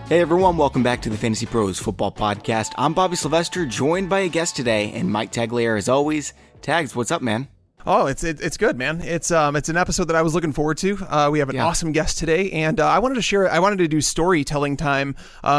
Hey everyone, welcome back to the Fantasy Pros Football Podcast. I'm Bobby Sylvester, joined by a guest today, and Mike Tagliere as always. Tags, what's up, man? Oh, it's good, man. It's an episode that I was looking forward to. We have an awesome guest today, and I wanted to do storytelling time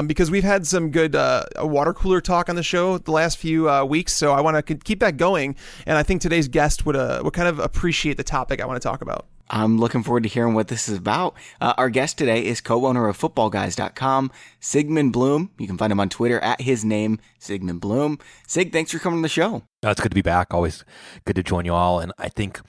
because we've had some good water cooler talk on the show the last few weeks, so I want to keep that going, and I think today's guest would kind of appreciate the topic I want to talk about. I'm looking forward to hearing what this is about. Our guest today is co-owner of footballguys.com, Sigmund Bloom. You can find him on Twitter at his name, Sigmund Bloom. Sig, thanks for coming on the show. It's good to be back. Always good to join you all. And I think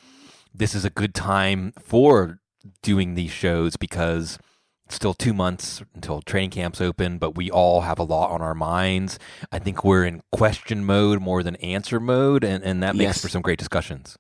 this is a good time for doing these shows because it's still 2 months until training camps open, but we all have a lot on our minds. I think we're in question mode more than answer mode, and that makes for some great discussions.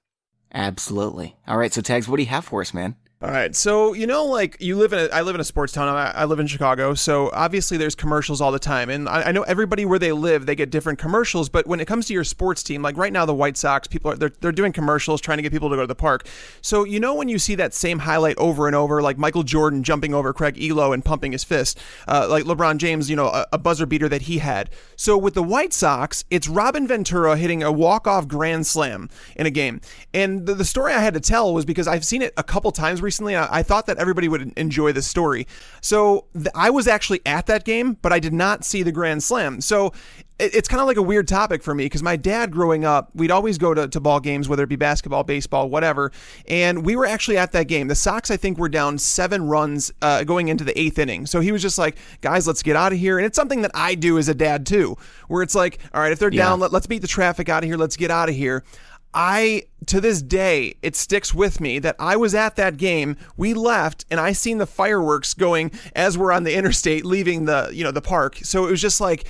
Absolutely. All right, so Tags, what do you have for us, man? All right, so I live in a sports town. I live in Chicago, so obviously there's commercials all the time, and I know everybody where they live, they get different commercials. But when it comes to your sports team, like right now, the White Sox, they're doing commercials trying to get people to go to the park. So when you see that same highlight over and over, like Michael Jordan jumping over Craig Elo and pumping his fist, like LeBron James, a buzzer beater that he had. So with the White Sox, it's Robin Ventura hitting a walk-off grand slam in a game, and the story I had to tell was because I've seen it a couple times recently. I thought that everybody would enjoy this story. So I was actually at that game, but I did not see the grand slam. So it's kind of like a weird topic for me because my dad growing up, we'd always go to ball games, whether it be basketball, baseball, whatever. And we were actually at that game. The Sox, I think, were down 7 runs going into the 8th inning. So he was just like, guys, let's get out of here. And it's something that I do as a dad too, where it's like, all right, if they're down, let's beat the traffic out of here. Let's get out of here. To this day, it sticks with me that I was at that game. We left and I seen the fireworks going as we're on the interstate leaving the park. So it was just like,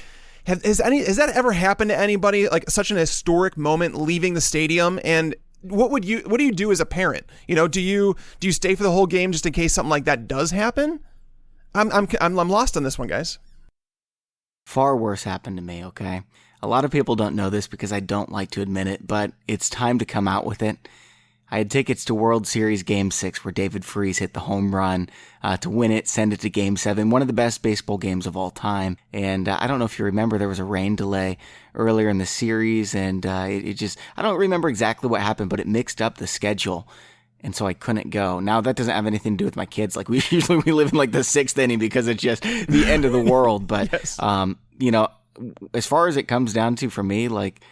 has that ever happened to anybody, like such an historic moment leaving the stadium? And what do you do as a parent? Do you stay for the whole game just in case something like that does happen? I'm lost on this one, guys. Far worse happened to me, okay? A lot of people don't know this because I don't like to admit it, but it's time to come out with it. I had tickets to World Series Game 6 where David Freese hit the home run to win it, send it to Game 7, one of the best baseball games of all time. And I don't know if you remember, there was a rain delay earlier in the series, and I don't remember exactly what happened, but it mixed up the schedule. And so I couldn't go. Now, that doesn't have anything to do with my kids. Like, we live in like the 6th inning because it's just the end of the world. But, yes. As far as it comes down to for me, like,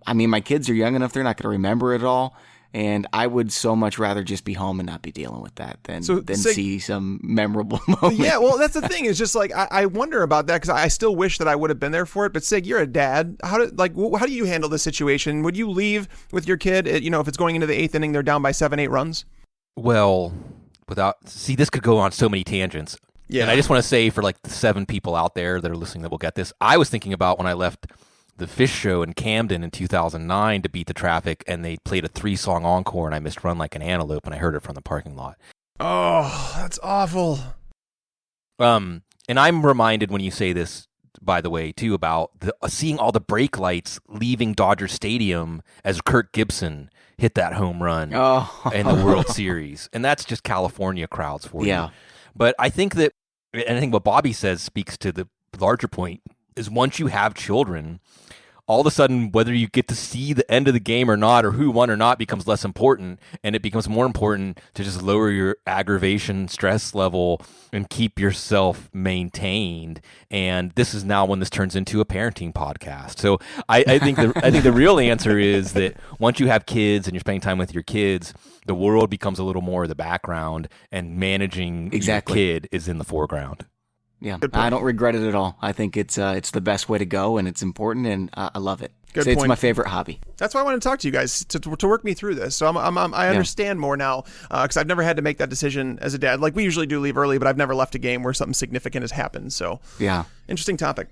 I mean, my kids are young enough, they're not going to remember it all. And I would so much rather just be home and not be dealing with that than see some memorable moment. Yeah, well, that's the thing. It's just like, I wonder about that because I still wish that I would have been there for it. But Sig, you're a dad. How do you handle this situation? Would you leave with your kid, if it's going into the 8th inning, they're down by 7-8 runs? Well, this could go on so many tangents. Yeah. And I just want to say for like the 7 people out there that are listening that will get this, I was thinking about when I left the Fish Show in Camden in 2009 to beat the traffic, and they played a 3-song encore, and I missed Run Like an Antelope, and I heard it from the parking lot. Oh, that's awful. And I'm reminded when you say this, by the way, too, about seeing all the brake lights leaving Dodger Stadium as Kirk Gibson hit that home run in the World Series. And that's just California crowds for you. But I think what Bobby says speaks to the larger point is once you have children, all of a sudden, whether you get to see the end of the game or not, or who won or not, becomes less important. And it becomes more important to just lower your aggravation stress level and keep yourself maintained. And this is now when this turns into a parenting podcast. So I think the real answer is that once you have kids and you're spending time with your kids, the world becomes a little more of the background, and managing your kid is in the foreground. Yeah, I don't regret it at all. I think it's the best way to go, and it's important, and I love it. It's my favorite hobby. That's why I want to talk to you guys to work me through this. So I understand more now because I've never had to make that decision as a dad. Like, we usually do leave early, but I've never left a game where something significant has happened. So yeah, interesting topic.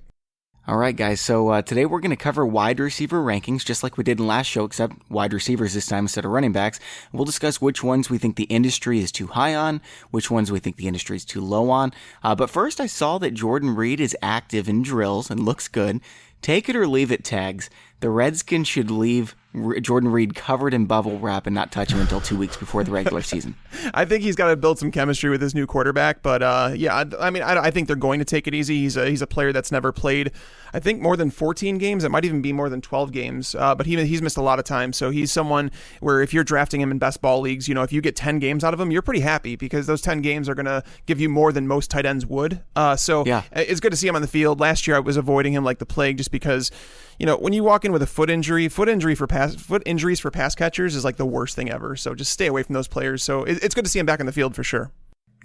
All right, guys. So today we're going to cover wide receiver rankings, just like we did in last show, except wide receivers this time instead of running backs. We'll discuss which ones we think the industry is too high on, which ones we think the industry is too low on. But first, I saw that Jordan Reed is active in drills and looks good. Take it or leave it, Tags. The Redskins should leave Jordan Reed covered in bubble wrap and not touch him until 2 weeks before the regular season. I think he's got to build some chemistry with his new quarterback, but I think they're going to take it easy. He's a player that's never played, I think, more than 14 games. It might even be more than 12 games, but he's missed a lot of time. So he's someone where if you're drafting him in best ball leagues, if you get 10 games out of him, you're pretty happy because those 10 games are going to give you more than most tight ends would. It's good to see him on the field. Last year I was avoiding him like the plague just because, when you walk in with a foot injuries for pass catchers is like the worst thing ever. So just stay away from those players. So it's good to see him back in the field for sure.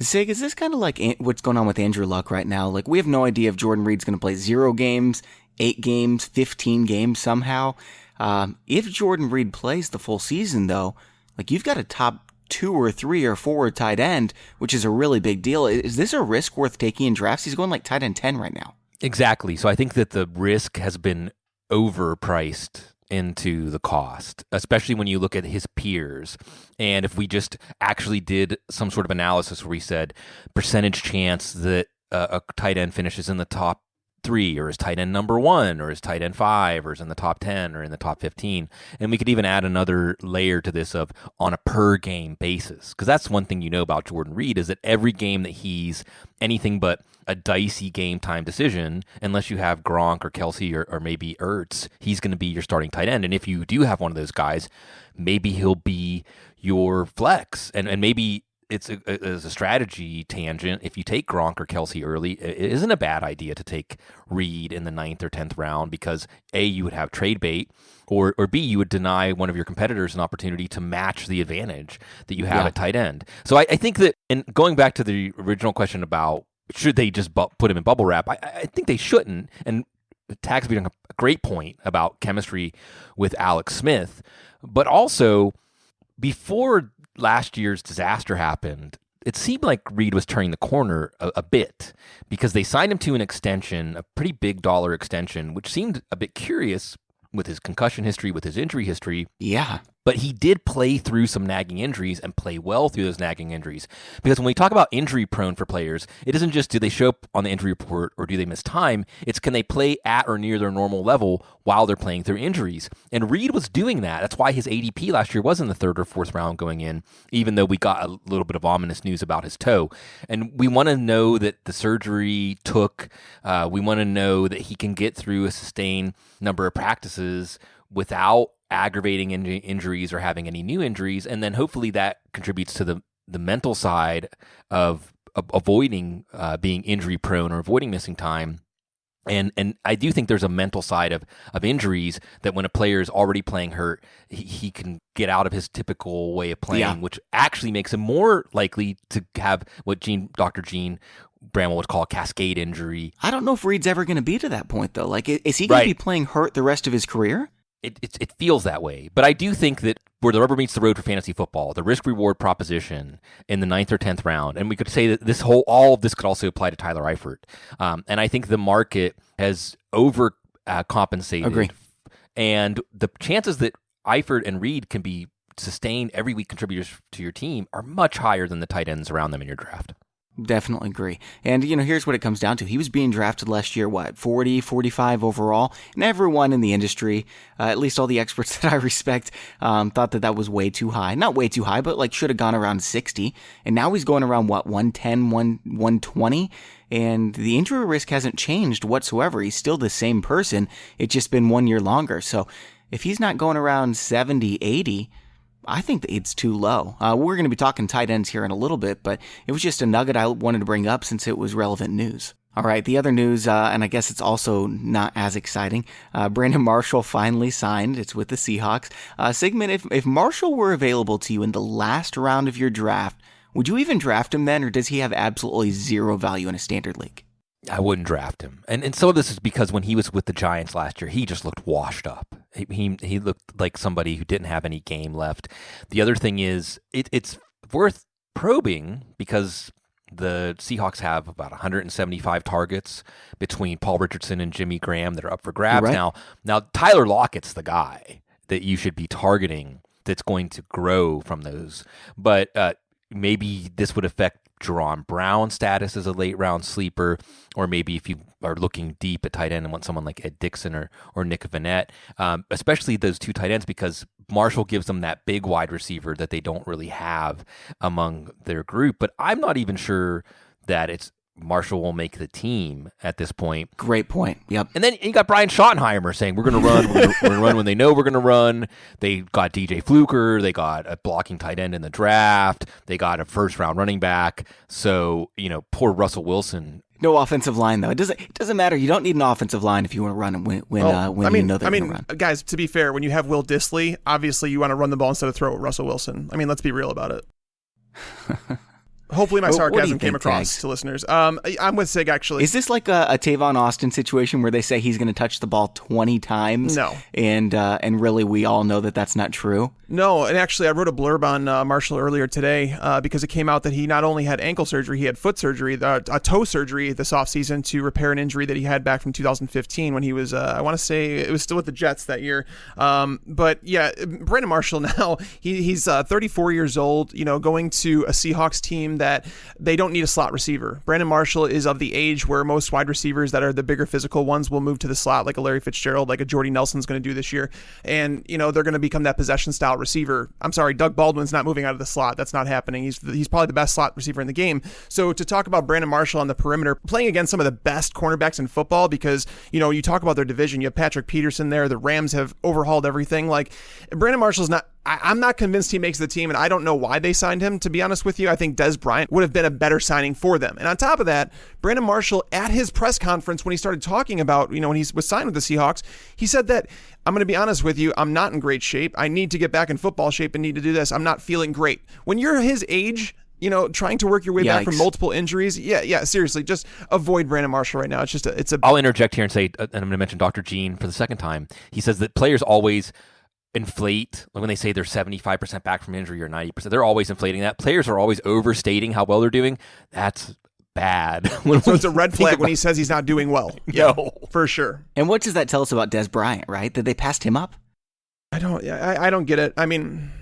Sig, is this kind of like what's going on with Andrew Luck right now? Like, we have no idea if Jordan Reed's going to play 0 games, 8 games, 15 games somehow. If Jordan Reed plays the full season, though, like, you've got a top 2 or 3 or 4 tight end, which is a really big deal. Is this a risk worth taking in drafts? He's going like tight end 10 right now. Exactly. So I think that the risk has been overpriced into the cost, especially when you look at his peers. And if we just actually did some sort of analysis where we said percentage chance that a tight end finishes in the top 3, or is tight end number 1, or is tight end 5, or is in the top 10, or in the top 15. And we could even add another layer to this of on a per game basis. Because that's one thing about Jordan Reed is that every game that he's anything but a dicey game time decision, unless you have Gronk or Kelsey or maybe Ertz, he's going to be your starting tight end. And if you do have one of those guys, maybe he'll be your flex. And maybe it's a strategy tangent. If you take Gronk or Kelsey early, it isn't a bad idea to take Reed in the 9th or 10th round because A, you would have trade bait, or B, you would deny one of your competitors an opportunity to match the advantage that you have at tight end. So I think that, and going back to the original question about should they just put him in bubble wrap, I think they shouldn't. And Tag's made a great point about chemistry with Alex Smith, but also before last year's disaster happened, it seemed like Reed was turning the corner a bit because they signed him to an extension, a pretty big dollar extension, which seemed a bit curious with his concussion history, with his injury history. Yeah. But he did play through some nagging injuries and play well through those nagging injuries. Because when we talk about injury prone for players, it isn't just do they show up on the injury report or do they miss time. It's can they play at or near their normal level while they're playing through injuries. And Reed was doing that. That's why his ADP last year was in the 3rd or 4th round going in, even though we got a little bit of ominous news about his toe. And we want to know that the surgery took, we want to know that he can get through a sustained number of practices without aggravating injuries or having any new injuries, and then hopefully that contributes to the mental side of avoiding being injury prone or avoiding missing time. And I do think there's a mental side of injuries that when a player is already playing hurt, he can get out of his typical way of playing, which actually makes him more likely to have what Dr. Gene Bramwell would call a cascade injury. I don't know if Reed's ever going to be to that point, though. Like, is he going to be playing hurt the rest of his career? It feels that way. But I do think that where the rubber meets the road for fantasy football, the risk-reward proposition in the 9th or 10th round, and we could say that all of this could also apply to Tyler Eifert. And I think the market has overcompensated. Agree. And the chances that Eifert and Reed can be sustained every week contributors to your team are much higher than the tight ends around them in your draft. Definitely agree. And, here's what it comes down to. He was being drafted last year, 40, 45 overall? And everyone in the industry, at least all the experts that I respect, thought that was way too high. Not way too high, but should have gone around 60. And now he's going around, 110, 120? And the injury risk hasn't changed whatsoever. He's still the same person. It's just been 1 year longer. So if he's not going around 70, 80... I think that it's too low. We're going to be talking tight ends here in a little bit, but it was just a nugget I wanted to bring up since it was relevant news. All right, the other news, and I guess it's also not as exciting, Brandon Marshall finally signed. It's with the Seahawks. Sigmund, if Marshall were available to you in the last round of your draft, would you even draft him then, or does he have absolutely zero value in a standard league? I wouldn't draft him. And some of this is because when he was with the Giants last year, he just looked washed up. He looked like somebody who didn't have any game left. The other thing is it's worth probing because the Seahawks have about 175 targets between Paul Richardson and Jimmy Graham that are up for grabs. Right. Now Tyler Lockett's the guy that you should be targeting that's going to grow from those. But maybe this would affect Jerron Brown status as a late round sleeper, or maybe if you are looking deep at tight end and want someone like Ed Dixon or Nick Vanette, especially those two tight ends, because Marshall gives them that big wide receiver that they don't really have among their group. But I'm not even sure that Marshall will make the team at this point. Great point. Yep. And then you got Brian Schottenheimer saying we're going to run. We're going to run when they know we're going to run. They got DJ Fluker. They got a blocking tight end in the draft. They got a first-round running back. So, poor Russell Wilson. No offensive line, though. It doesn't matter. You don't need an offensive line if you want to run when you know they're going to run. Guys, to be fair, when you have Will Dissly, obviously you want to run the ball instead of throw at Russell Wilson. I mean, let's be real about it. Hopefully my sarcasm came across to listeners. I'm with Sig, actually. Is this like a Tavon Austin situation where they say he's going to touch the ball 20 times? No. And really we all know that that's not true? No, and actually I wrote a blurb on Marshall earlier today because it came out that he not only had ankle surgery, he had foot surgery, a toe surgery this offseason to repair an injury that he had back from 2015 when he was, I want to say, it was still with the Jets that year. But yeah, Brandon Marshall now, he's 34 years old, going to a Seahawks team that they don't need a slot receiver. Brandon Marshall is of the age where most wide receivers that are the bigger physical ones will move to the slot, like a Larry Fitzgerald, like a Jordy Nelson's going to do this year. And, they're going to become that possession style receiver. I'm sorry, Doug Baldwin's not moving out of the slot. That's not happening. He's probably the best slot receiver in the game. So to talk about Brandon Marshall on the perimeter, playing against some of the best cornerbacks in football, because, you talk about their division, you have Patrick Peterson there. The Rams have overhauled everything. Like, Brandon Marshall's not, I'm not convinced he makes the team, and I don't know why they signed him, to be honest with you. I think Des Bryant would have been a better signing for them. And on top of that, Brandon Marshall, at his press conference when he started talking about, when he was signed with the Seahawks, he said that, I'm going to be honest with you, I'm not in great shape. I need to get back in football shape and need to do this. I'm not feeling great. When you're his age, trying to work your way back from multiple injuries. Yeah, seriously, just avoid Brandon Marshall right now. I'll interject here and say, and I'm going to mention Dr. Gene for the second time. He says that players always inflate, like when they say they're 75% back from injury or 90%, they're always inflating that. Players are always overstating how well they're doing. That's bad. So it's a red flag when he says he's not doing well. Yeah, no, for sure. And what does that tell us about Des Bryant, right? That they passed him up? I don't get it. I mean,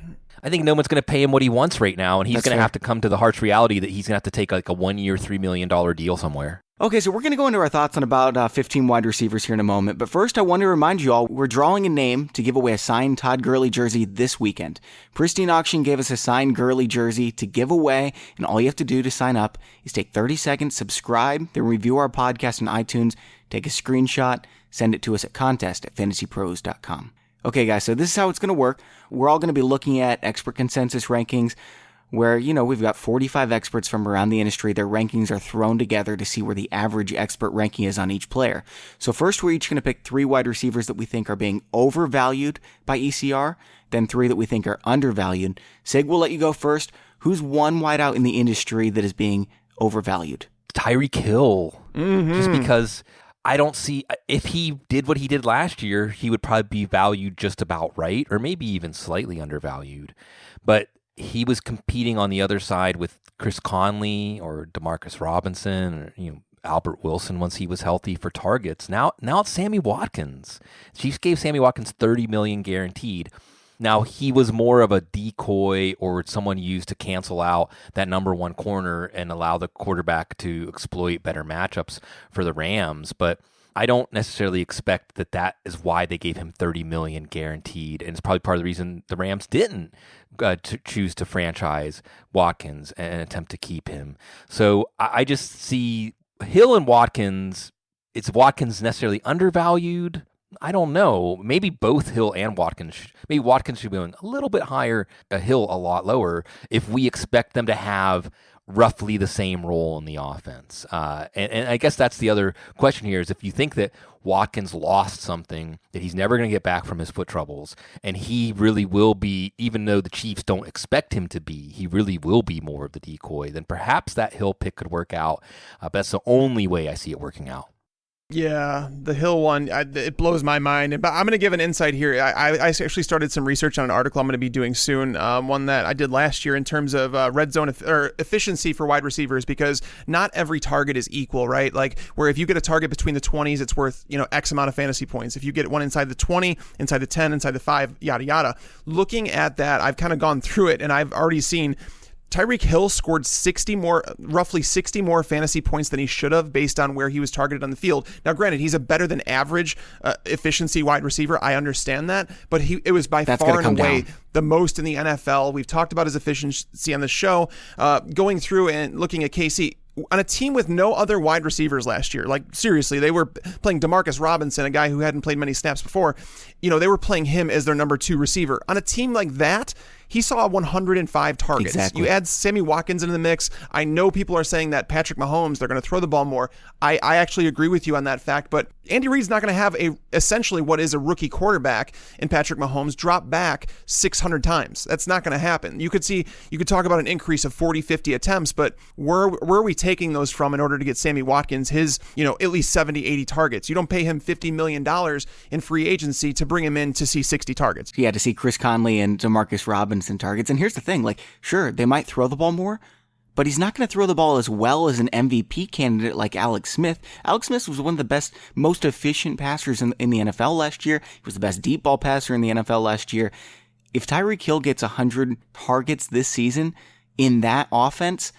I think no one's going to pay him what he wants right now, and he's going to have to come to the harsh reality that he's going to have to take like a 1-year, $3 million deal somewhere. Okay, so we're going to go into our thoughts on about 15 wide receivers here in a moment. But first, I want to remind you all, we're drawing a name to give away a signed Todd Gurley jersey this weekend. Pristine Auction gave us a signed Gurley jersey to give away, and all you have to do to sign up is take 30 seconds, subscribe, then review our podcast on iTunes, take a screenshot, send it to us at contest@fantasypros.com. Okay, guys, so this is how it's going to work. We're all going to be looking at expert consensus rankings, where, we've got 45 experts from around the industry. Their rankings are thrown together to see where the average expert ranking is on each player. So first, we're each going to pick 3 wide receivers that we think are being overvalued by ECR, then 3 that we think are undervalued. Sig, we'll let you go first. Who's one wideout in the industry that is being overvalued? Tyreek Hill. Mm-hmm. Just because I don't see, if he did what he did last year, he would probably be valued just about right, or maybe even slightly undervalued. But he was competing on the other side with Chris Conley or Demarcus Robinson or Albert Wilson once he was healthy for targets. Now it's Sammy Watkins. Chiefs gave Sammy Watkins $30 million guaranteed. Now he was more of a decoy or someone used to cancel out that number 1 corner and allow the quarterback to exploit better matchups for the Rams, but I don't necessarily expect that is why they gave him $30 million guaranteed, and it's probably part of the reason the Rams didn't choose to franchise Watkins and attempt to keep him. So I just see Hill and Watkins. Is Watkins necessarily undervalued? I don't know. Maybe both Hill and Watkins. Maybe Watkins should be going a little bit higher, Hill a lot lower, if we expect them to have roughly the same role in the offense. And I guess that's the other question here is if you think that Watkins lost something, that he's never going to get back from his foot troubles, and he really will be, even though the Chiefs don't expect him to be, he really will be more of the decoy, then perhaps that Hill pick could work out. But that's the only way I see it working out. Yeah, the Hill one, it blows my mind. But I'm going to give an insight here. I actually started some research on an article I'm going to be doing soon, one that I did last year in terms of red zone or efficiency for wide receivers, because not every target is equal, right? Like where if you get a target between the 20s, it's worth, X amount of fantasy points. If you get one inside the 20, inside the 10, inside the 5, yada, yada. Looking at that, I've kind of gone through it and I've already seen Tyreek Hill scored roughly 60 more fantasy points than he should have based on where he was targeted on the field. Now, granted, he's a better than average efficiency wide receiver. I understand that, but it was by far and away the most in the NFL. We've talked about his efficiency on the show, going through and looking at KC. On a team with no other wide receivers last year, like seriously, they were playing Demarcus Robinson, a guy who hadn't played many snaps before. They were playing him as their number 2 receiver. On a team like that, he saw 105 targets. Exactly. You add Sammy Watkins into the mix. I know people are saying that Patrick Mahomes, they're going to throw the ball more. I actually agree with you on that fact, but Andy Reid's not going to have essentially what is a rookie quarterback in Patrick Mahomes drop back 600 times. That's not going to happen. You could talk about an increase of 40, 50 attempts, but where are we taking those from in order to get Sammy Watkins his, at least 70, 80 targets? You don't pay him $50 million in free agency to bring him in to see 60 targets. Yeah, to see Chris Conley and Demarcus Robinson targets. And here's the thing, sure, they might throw the ball more, but he's not going to throw the ball as well as an MVP candidate like Alex Smith. Alex Smith was one of the best, most efficient passers in the NFL last year. He was the best deep ball passer in the NFL last year. If Tyreek Hill gets 100 targets this season in that offense,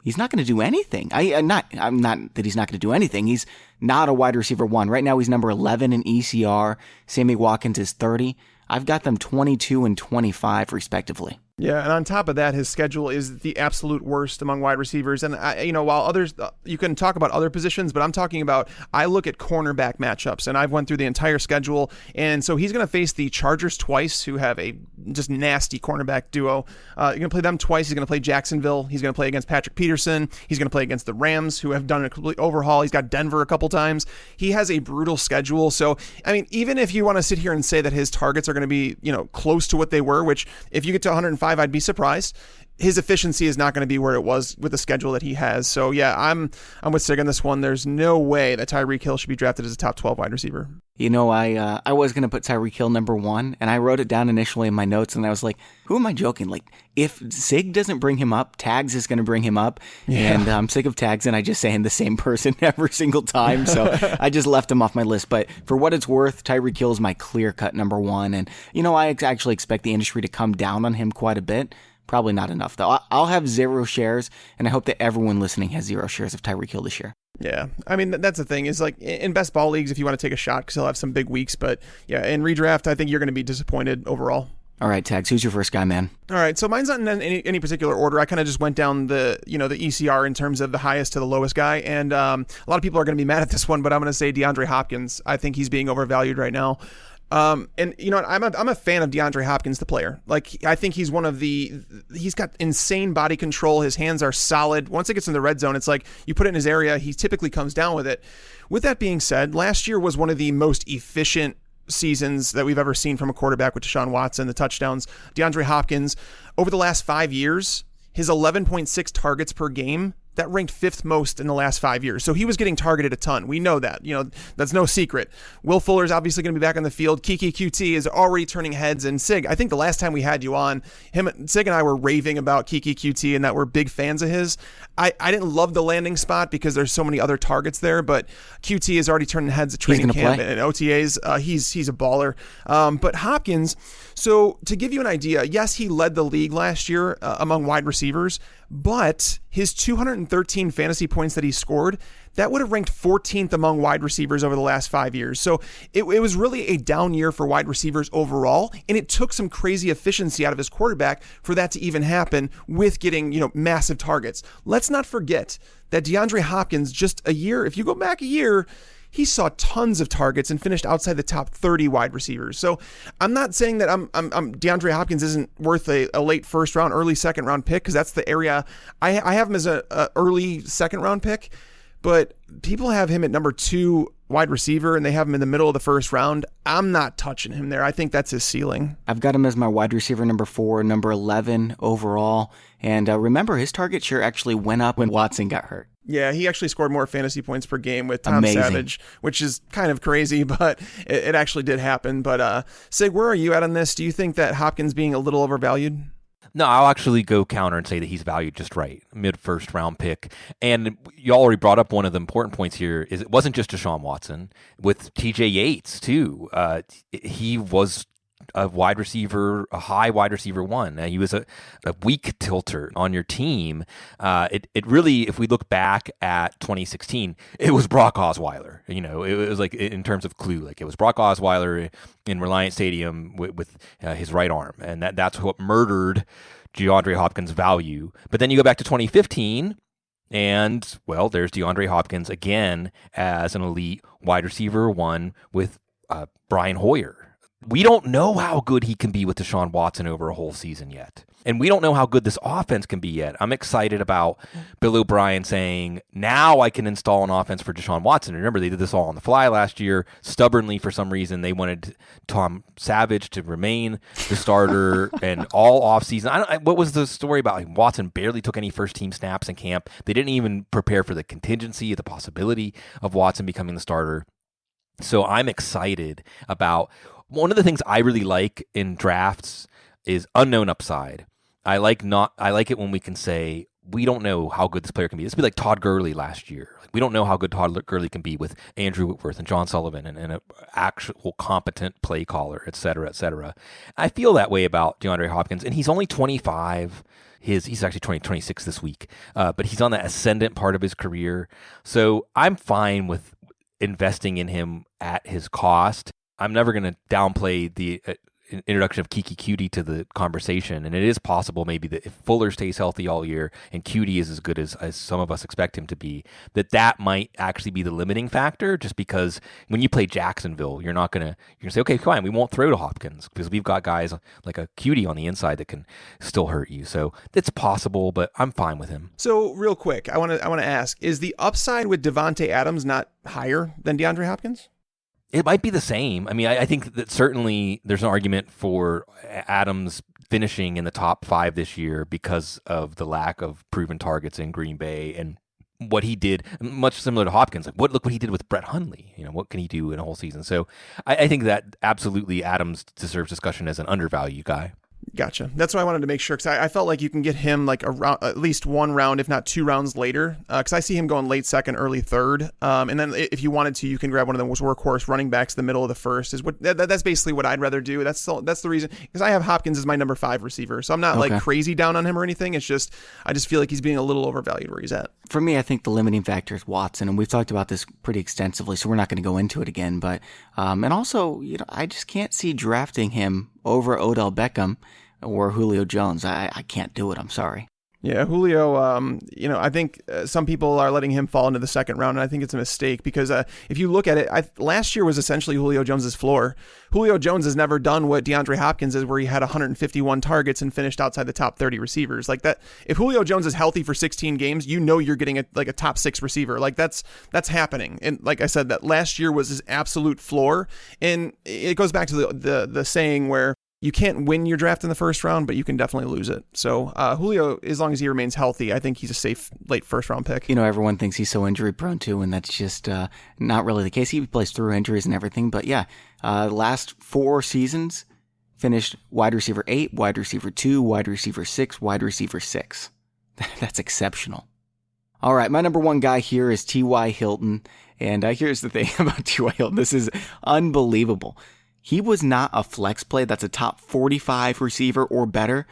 he's not going to do anything. I'm not that he's not going to do anything. He's not a wide receiver 1. Right now he's number 11 in ECR. Sammy Watkins is 30. I've got them 22 and 25 respectively. Yeah, and on top of that, his schedule is the absolute worst among wide receivers. And, while others, you can talk about other positions, but I'm talking about, I look at cornerback matchups, and I've went through the entire schedule. And so he's going to face the Chargers twice, who have a just nasty cornerback duo. You're going to play them twice. He's going to play Jacksonville. He's going to play against Patrick Peterson. He's going to play against the Rams, who have done a complete overhaul. He's got Denver a couple times. He has a brutal schedule. So, even if you want to sit here and say that his targets are going to be, close to what they were, which if you get to 105, I'd be surprised. His efficiency is not going to be where it was with the schedule that he has. So yeah, I'm with Sig on this one. There's no way that Tyreek Hill should be drafted as a top 12 wide receiver. I was going to put Tyreek Hill number 1, and I wrote it down initially in my notes, and I was like, who am I joking? If Sig doesn't bring him up, Tags is going to bring him up, and I'm sick of Tags, and I just saying the same person every single time, so I just left him off my list. But for what it's worth, Tyreek Hill is my clear-cut number 1, and, I actually expect the industry to come down on him quite a bit. Probably not enough, though. I'll have 0 shares, and I hope that everyone listening has 0 shares of Tyreek Hill this year. Yeah, that's the thing is in best ball leagues, if you want to take a shot, because he'll have some big weeks. But yeah, in redraft, I think you're going to be disappointed overall. All right, Tags, who's your first guy, man? All right, so mine's not in any particular order. I kind of just went down the ECR in terms of the highest to the lowest guy, and a lot of people are going to be mad at this one, but I'm going to say DeAndre Hopkins. I think he's being overvalued right now. I'm a fan of DeAndre Hopkins, the player. I think he's he's got insane body control. His hands are solid. Once it gets in the red zone, it's like you put it in his area, he typically comes down with it. With that being said, last year was one of the most efficient seasons that we've ever seen from a quarterback with Deshaun Watson, the touchdowns. DeAndre Hopkins, over the last 5 years, his 11.6 targets per game, that ranked 5th most in the last 5 years. So he was getting targeted a ton. We know that. That's no secret. Will Fuller's obviously going to be back on the field. Kiki QT is already turning heads. And Sig, I think the last time we had you on, Sig and I were raving about Kiki QT and that we're big fans of his. I didn't love the landing spot because there's so many other targets there, but QT is already turning heads at training camp and OTAs. He's a baller. But Hopkins, so to give you an idea, yes, he led the league last year among wide receivers, but his 213 fantasy points that he scored, that would have ranked 14th among wide receivers over the last 5 years. So it was really a down year for wide receivers overall, and it took some crazy efficiency out of his quarterback for that to even happen with getting, massive targets. Let's not forget that DeAndre Hopkins, just a year, if you go back a year, he saw tons of targets and finished outside the top 30 wide receivers. So I'm not saying that I'm DeAndre Hopkins isn't worth a late first round, early second round pick, because that's the area I have him as a early second round pick, but people have him at number 2 wide receiver and they have him in the middle of the first round. I'm not touching him there. I think that's his ceiling. I've got him as my wide receiver number 4, number 11 overall. And remember, his target share actually went up when Watson got hurt. Yeah, he actually scored more fantasy points per game with Tom Savage, which is kind of crazy, but it actually did happen. But Sig, where are you at on this? Do you think that Hopkins being a little overvalued? No, I'll actually go counter and say that he's valued just right, mid-first round pick. And you already brought up one of the important points here is it wasn't just Deshaun Watson. With TJ Yates, too, he was wide receiver, a high wide receiver one. He was a weak tilter on your team. It really, if we look back at 2016, it was Brock Osweiler. It was like in terms of clue, like it was Brock Osweiler in Reliant Stadium with his right arm, and that's what murdered DeAndre Hopkins' value. But then you go back to 2015. And, well, there's DeAndre Hopkins again as an elite wide receiver one with Brian Hoyer. We don't know how good he can be with Deshaun Watson over a whole season yet. And we don't know how good this offense can be yet. I'm excited about Bill O'Brien saying, now I can install an offense for Deshaun Watson. Remember, they did this all on the fly last year. Stubbornly, for some reason, they wanted Tom Savage to remain the starter and all offseason. What was the story about? Watson barely took any first-team snaps in camp. They didn't even prepare for the contingency, the possibility of Watson becoming the starter. So I'm excited about one of the things I really like in drafts is unknown upside. I like it when we can say we don't know how good this player can be. This would be like Todd Gurley last year. We don't know how good Todd Gurley can be with Andrew Whitworth and John Sullivan and an actual competent play caller, et cetera, et cetera. I feel that way about DeAndre Hopkins, and he's only 25. He's actually 26 this week, but he's on the ascendant part of his career. So I'm fine with investing in him at his cost. I'm never going to downplay the introduction of Kiki Cutie to the conversation, and it is possible maybe that if Fuller stays healthy all year and Cutie is as good as some of us expect him to be, that might actually be the limiting factor, just because when you play Jacksonville, you're going to say, okay, fine, we won't throw to Hopkins because we've got guys like a Cutie on the inside that can still hurt you. So it's possible, but I'm fine with him. So real quick, I want to ask, is the upside with Devontae Adams not higher than DeAndre Hopkins? It might be the same. I mean, I think that certainly there's an argument for Adams finishing in the top 5 this year because of the lack of proven targets in Green Bay and what he did, much similar to Hopkins. Like, look what he did with Brett Hundley. What can he do in a whole season? So I think that absolutely Adams deserves discussion as an undervalued guy. Gotcha. That's what I wanted to make sure, because I felt like you can get him like at least 1 round, if not 2 rounds later, because I see him going late second, early third. And then if you wanted to, you can grab one of those workhorse running backs in the middle of the first. That's basically what I'd rather do. That's the reason, because I have Hopkins as my number 5 receiver. So I'm not like crazy down on him or anything. It's just, I just feel like he's being a little overvalued where he's at. For me, I think the limiting factor is Watson, and we've talked about this pretty extensively, so we're not going to go into it again. But and also, I just can't see drafting him over Odell Beckham or Julio Jones. I can't do it. I'm sorry. Yeah, Julio, I think some people are letting him fall into the second round, and I think it's a mistake because if you look at it, last year was essentially Julio Jones's floor. Julio Jones has never done what DeAndre Hopkins is, where he had 151 targets and finished outside the top 30 receivers. Like that, if Julio Jones is healthy for 16 games, you're getting a top 6 receiver. Like that's happening. And like I said, that last year was his absolute floor. And it goes back to the saying where you can't win your draft in the first round, but you can definitely lose it. So Julio, as long as he remains healthy, I think he's a safe late first round pick. Everyone thinks he's so injury prone too, and that's just not really the case. He plays through injuries and everything, but yeah, last 4 seasons finished wide receiver 8, wide receiver 2, wide receiver 6, wide receiver 6. That's exceptional. All right, my number 1 guy here is T.Y. Hilton, and here's the thing about T.Y. Hilton. This is unbelievable. He was not a flex play that's a top 45 receiver or better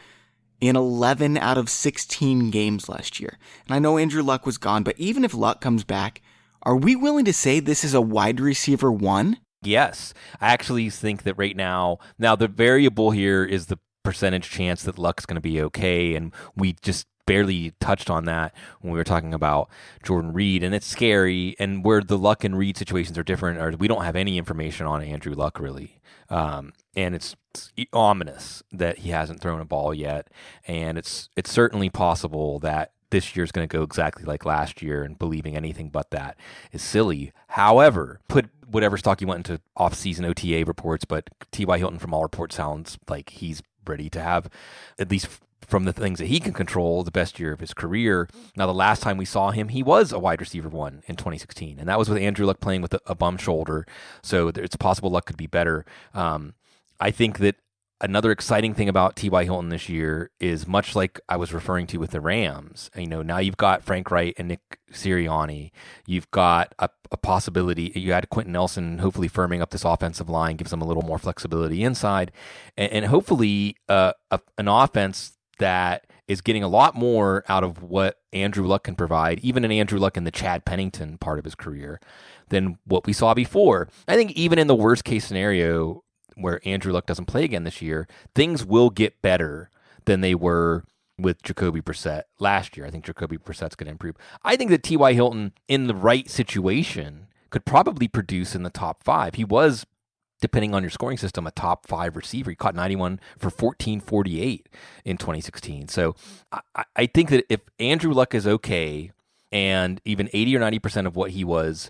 in 11 out of 16 games last year. And I know Andrew Luck was gone, but even if Luck comes back, are we willing to say this is a wide receiver 1? Yes. I actually think that right now the variable here is the percentage chance that Luck's going to be okay, and we just barely touched on that when we were talking about Jordan Reed, and it's scary, and where the Luck and Reed situations are different, or we don't have any information on Andrew Luck really, and it's ominous that he hasn't thrown a ball yet, and it's certainly possible that this year's going to go exactly like last year, and believing anything but that is silly. However, put whatever stock you want into off-season OTA reports, but T.Y. Hilton from all reports sounds like he's ready to have, at least from the things that he can control, the best year of his career. Now, the last time we saw him, he was a wide receiver 1 in 2016, and that was with Andrew Luck playing with a bum shoulder, so it's possible Luck could be better. I think that another exciting thing about T.Y. Hilton this year is much like I was referring to with the Rams. Now you've got Frank Wright and Nick Sirianni. You've got a possibility. You had Quentin Nelson hopefully firming up this offensive line, gives them a little more flexibility inside, and hopefully an offense that is getting a lot more out of what Andrew Luck can provide, even in Andrew Luck in the Chad Pennington part of his career, than what we saw before. I think even in the worst case scenario where Andrew Luck doesn't play again this year, things will get better than they were with Jacoby Brissett last year. I think Jacoby Brissett's going to improve. I think that T.Y. Hilton, in the right situation, could probably produce in the top 5. He was, depending on your scoring system, a top 5 receiver. He caught 91 for 1448 in 2016. So I think that if Andrew Luck is okay, and even 80 or 90% of what he was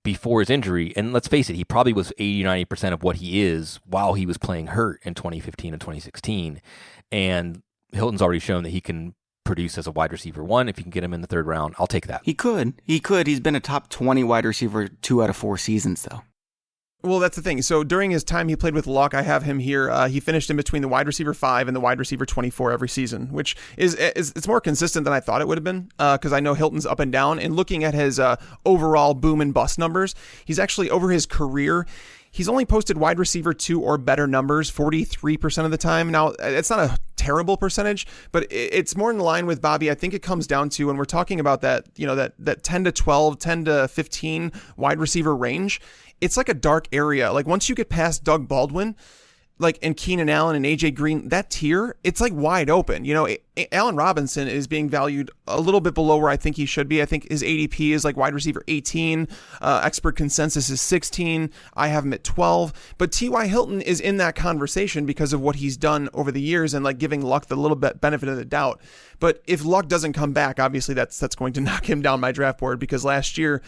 before his injury, and let's face it, he probably was 80 or 90% of what he is while he was playing hurt in 2015 and 2016. And Hilton's already shown that he can produce as a wide receiver 1. If you can get him in the 3rd round, I'll take that. He could. He's been a top 20 wide receiver 2 out of 4 seasons, though. Well, that's the thing. So during his time he played with Luck, I have him here. He finished in between the wide receiver 5 and the wide receiver 24 every season, which is it's more consistent than I thought it would have been, because I know Hilton's up and down. And looking at his overall boom and bust numbers, he's actually, over his career, he's only posted wide receiver 2 or better numbers 43% of the time. Now, it's not a terrible percentage, but it's more in line with Bobby. I think it comes down to, when we're talking about that, that 10 to 12, 10 to 15 wide receiver range, it's like a dark area. Like, once you get past Doug Baldwin, and Keenan Allen and AJ Green, that tier, it's like wide open. Allen Robinson is being valued a little bit below where I think he should be. I think his ADP is like wide receiver 18. Expert consensus is 16. I have him at 12. But T.Y. Hilton is in that conversation because of what he's done over the years and giving Luck the little bit benefit of the doubt. But if Luck doesn't come back, obviously that's going to knock him down my draft board, because last year,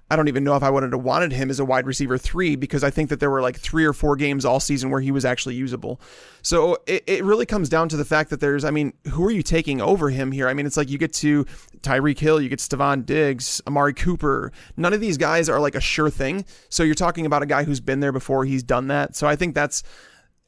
I don't even know if I would have wanted him as a wide receiver 3, because I think that there were 3 or 4 games all season where he was actually usable. So it really comes down to the fact that who are you taking over him here? It's you get to Tyreek Hill, you get Stephon Diggs, Amari Cooper. None of these guys are a sure thing. So you're talking about a guy who's been there before, he's done that. So I think that's,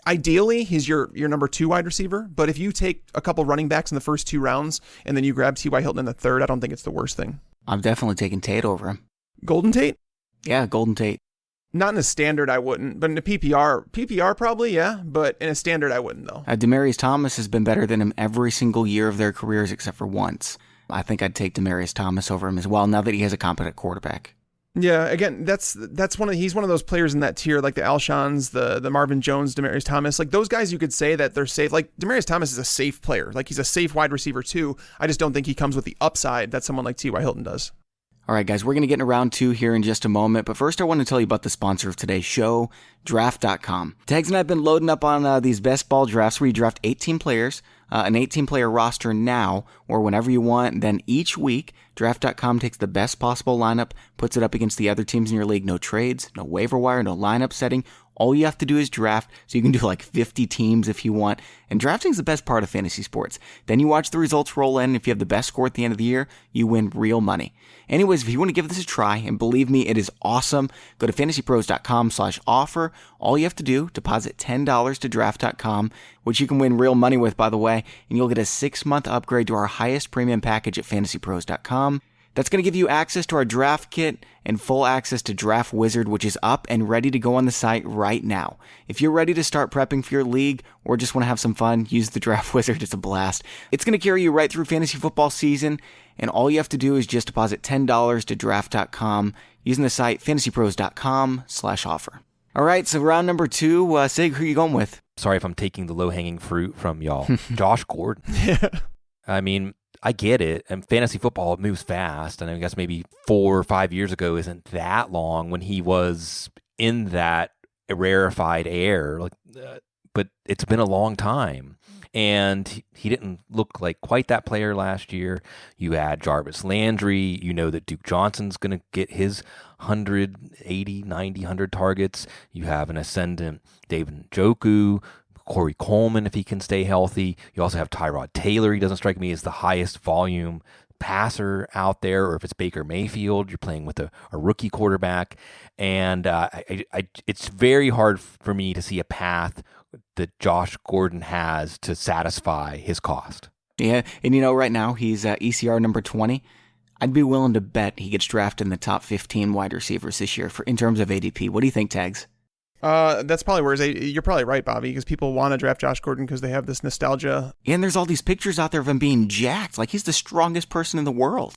ideally, he's your number 2 wide receiver. But if you take a couple running backs in the first 2 rounds and then you grab T.Y. Hilton in the 3rd, I don't think it's the worst thing. I'm definitely taking Tate over him. Golden Tate? Yeah, Golden Tate. Not in a standard, I wouldn't. But in a PPR probably, yeah. But in a standard, I wouldn't, though. Demaryius Thomas has been better than him every single year of their careers except for once. I think I'd take Demaryius Thomas over him as well, now that he has a competent quarterback. Yeah, again, he's one of those players in that tier, like the Alshons, the Marvin Jones, Demaryius Thomas. Those guys, you could say that they're safe. Demaryius Thomas is a safe player. He's a safe wide receiver too. I just don't think he comes with the upside that someone like T.Y. Hilton does. All right, guys, we're going to get into round 2 here in just a moment, but first I want to tell you about the sponsor of today's show, Draft.com. Tags and I have been loading up on these best ball drafts where you draft 18 players, an 18-player roster now, or whenever you want. Then each week, Draft.com takes the best possible lineup, puts it up against the other teams in your league. No trades, no waiver wire, no lineup setting. All you have to do is draft, so you can do 50 teams if you want. And drafting's the best part of fantasy sports. Then you watch the results roll in, and if you have the best score at the end of the year, you win real money. Anyways, if you want to give this a try, and believe me, it is awesome, go to fantasypros.com/offer. All you have to do, deposit $10 to draft.com, which you can win real money with, by the way, and you'll get a 6-month upgrade to our highest premium package at fantasypros.com. That's going to give you access to our draft kit and full access to Draft Wizard, which is up and ready to go on the site right now. If you're ready to start prepping for your league or just want to have some fun, use the Draft Wizard. It's a blast. It's going to carry you right through fantasy football season, and all you have to do is just deposit $10 to draft.com using the site fantasypros.com/offer. All right, so round number 2, Sig, who are you going with? Sorry if I'm taking the low-hanging fruit from y'all. Josh Gordon. I get it. And fantasy football moves fast. And I guess maybe 4 or 5 years ago isn't that long when he was in that rarefied air. But it's been a long time. And he didn't look like quite that player last year. You add Jarvis Landry. You know that Duke Johnson's going to get his 180, 90, 100 targets. You have an ascendant David Njoku, Corey Coleman, if he can stay healthy. You also have Tyrod Taylor. He doesn't strike me as the highest volume passer out there. Or if it's Baker Mayfield, you're playing with a rookie quarterback. And it's very hard for me to see a path that Josh Gordon has to satisfy his cost. Yeah, and right now he's ECR number 20. I'd be willing to bet he gets drafted in the top 15 wide receivers this year in terms of ADP. What do you think, Tags? That's probably where you're probably right, Bobby, because people want to draft Josh Gordon because they have this nostalgia. And there's all these pictures out there of him being jacked. Like, he's the strongest person in the world.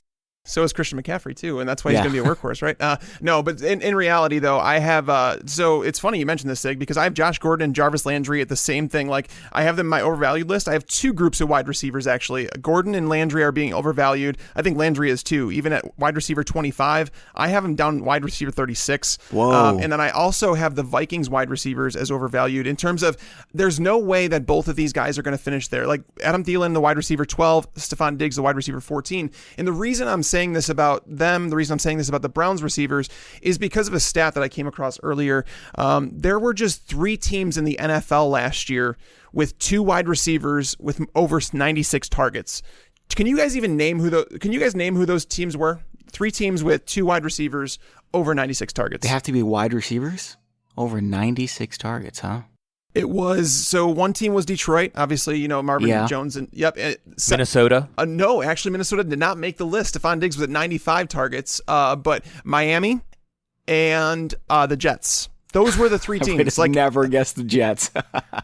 So is Christian McCaffrey, too, and that's why he's going to be a workhorse, right? No, but in reality, though, I have... so it's funny you mentioned this, Sig, because I have Josh Gordon and Jarvis Landry at the same thing. Like, I have them in my overvalued list. I have two groups of wide receivers, actually. Gordon and Landry are being overvalued. I think Landry is, too. Even at wide receiver 25, I have him down wide receiver 36. Whoa. And then I also have the Vikings wide receivers as overvalued in terms of there's no way that both of these guys are going to finish there. Like, Adam Thielen, the wide receiver 12, Stephon Diggs, the wide receiver 14. And the reason I'm saying this about them, the reason I'm saying this about the Browns receivers is because of a stat that I came across earlier. There were just 3 teams in the NFL last year with 2 wide receivers with over 96 targets. Can you guys name who those teams were? 3 teams with 2 wide receivers over 96 targets. They have to be wide receivers? Over 96 targets, huh? It was, so one team was Detroit, obviously, Marvin Jones, and Minnesota? No, actually, Minnesota did not make the list. Stephon Diggs was at 95 targets, but Miami and the Jets. Those were the 3 teams. I would have never guessed the Jets.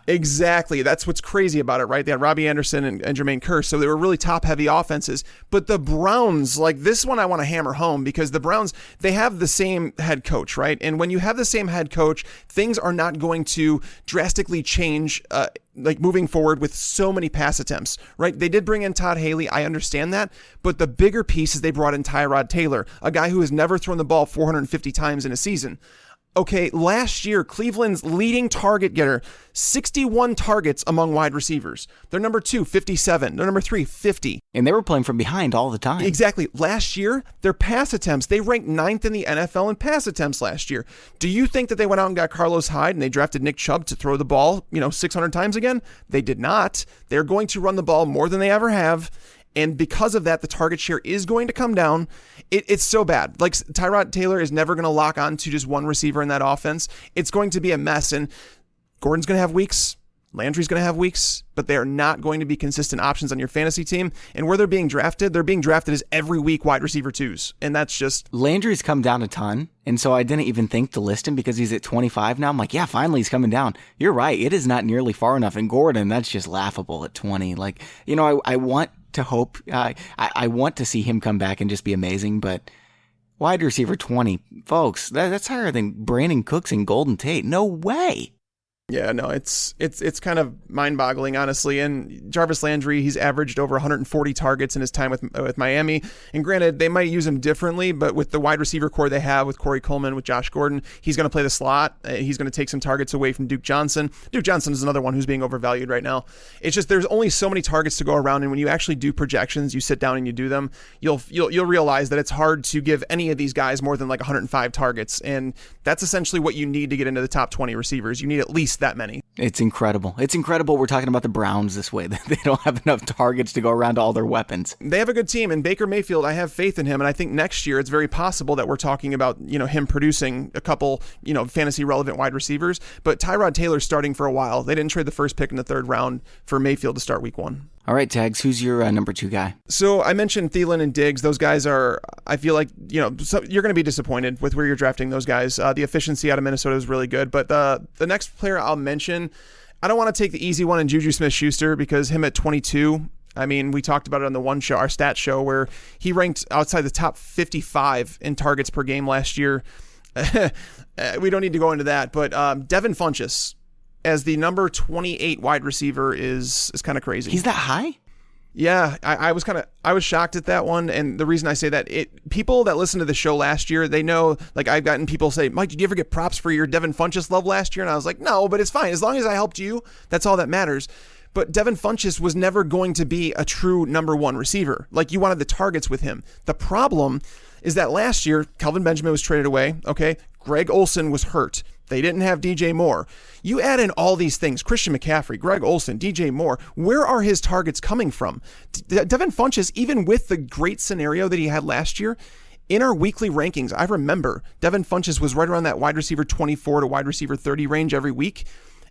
Exactly. That's what's crazy about it, right? They had Robbie Anderson and Jermaine Kearse, so they were really top-heavy offenses. But the Browns, this one I want to hammer home because the Browns, they have the same head coach, right? And when you have the same head coach, things are not going to drastically change moving forward with so many pass attempts, right? They did bring in Todd Haley. I understand that. But the bigger piece is they brought in Tyrod Taylor, a guy who has never thrown the ball 450 times in a season. Okay, last year, Cleveland's leading target getter, 61 targets among wide receivers. They're number 2, 57. They're number 3, 50. And they were playing from behind all the time. Exactly. Last year, their pass attempts, they ranked 9th in the NFL in pass attempts last year. Do you think that they went out and got Carlos Hyde and they drafted Nick Chubb to throw the ball, 600 times again? They did not. They're going to run the ball more than they ever have. And because of that, the target share is going to come down. It's so bad. Like, Tyrod Taylor is never going to lock on to just one receiver in that offense. It's going to be a mess. And Gordon's going to have weeks. Landry's going to have weeks. But they are not going to be consistent options on your fantasy team. And where they're being drafted as every week wide receiver 2s. And that's just... Landry's come down a ton. And so I didn't even think to list him because he's at 25 now. I'm like, yeah, finally he's coming down. You're right. It is not nearly far enough. And Gordon, that's just laughable at 20. Like, I want to hope, I want to see him come back and just be amazing, but wide receiver 20, folks, that's higher than Brandon Cooks and Golden Tate. No way. Yeah, no, it's kind of mind-boggling, honestly. And Jarvis Landry, he's averaged over 140 targets in his time with Miami. And granted, they might use him differently, but with the wide receiver core they have with Corey Coleman, with Josh Gordon, he's going to play the slot. He's going to take some targets away from Duke Johnson. Duke Johnson is another one who's being overvalued right now. It's just there's only so many targets to go around, and when you actually do projections, you sit down and you do them, you'll realize that it's hard to give any of these guys more than 105 targets, and that's essentially what you need to get into the top 20 receivers. You need at least that many. It's incredible. It's incredible we're talking about the Browns this way. They don't have enough targets to go around to all their weapons. They have a good team, and Baker Mayfield, I have faith in him, and I think next year it's very possible that we're talking about, him producing a couple, fantasy relevant wide receivers, but Tyrod Taylor's starting for a while. They didn't trade the first pick in the 3rd round for Mayfield to start week 1. All right, Tags, who's your number 2 guy? So I mentioned Thielen and Diggs. Those guys are, I feel like, you're going to be disappointed with where you're drafting those guys. The efficiency out of Minnesota is really good. But the next player I'll mention, I don't want to take the easy one in Juju Smith-Schuster because him at 22, I mean, we talked about it on the one show, our stat show, where he ranked outside the top 55 in targets per game last year. We don't need to go into that. But Devin Funchess as the number 28 wide receiver is kind of crazy. He's that high? Yeah, I was shocked at that one, and the reason I say that, people that listened to the show last year, they know, I've gotten people say, Mike, did you ever get props for your Devin Funchess love last year? And I was like, no, but it's fine. As long as I helped you, that's all that matters. But Devin Funchess was never going to be a true number 1 receiver. You wanted the targets with him. The problem is that last year, Kelvin Benjamin was traded away, okay? Greg Olsen was hurt. They didn't have DJ Moore. You add in all these things, Christian McCaffrey, Greg Olsen, DJ Moore, where are his targets coming from? Devin Funchess, even with the great scenario that he had last year, in our weekly rankings, I remember Devin Funchess was right around that wide receiver 24 to wide receiver 30 range every week.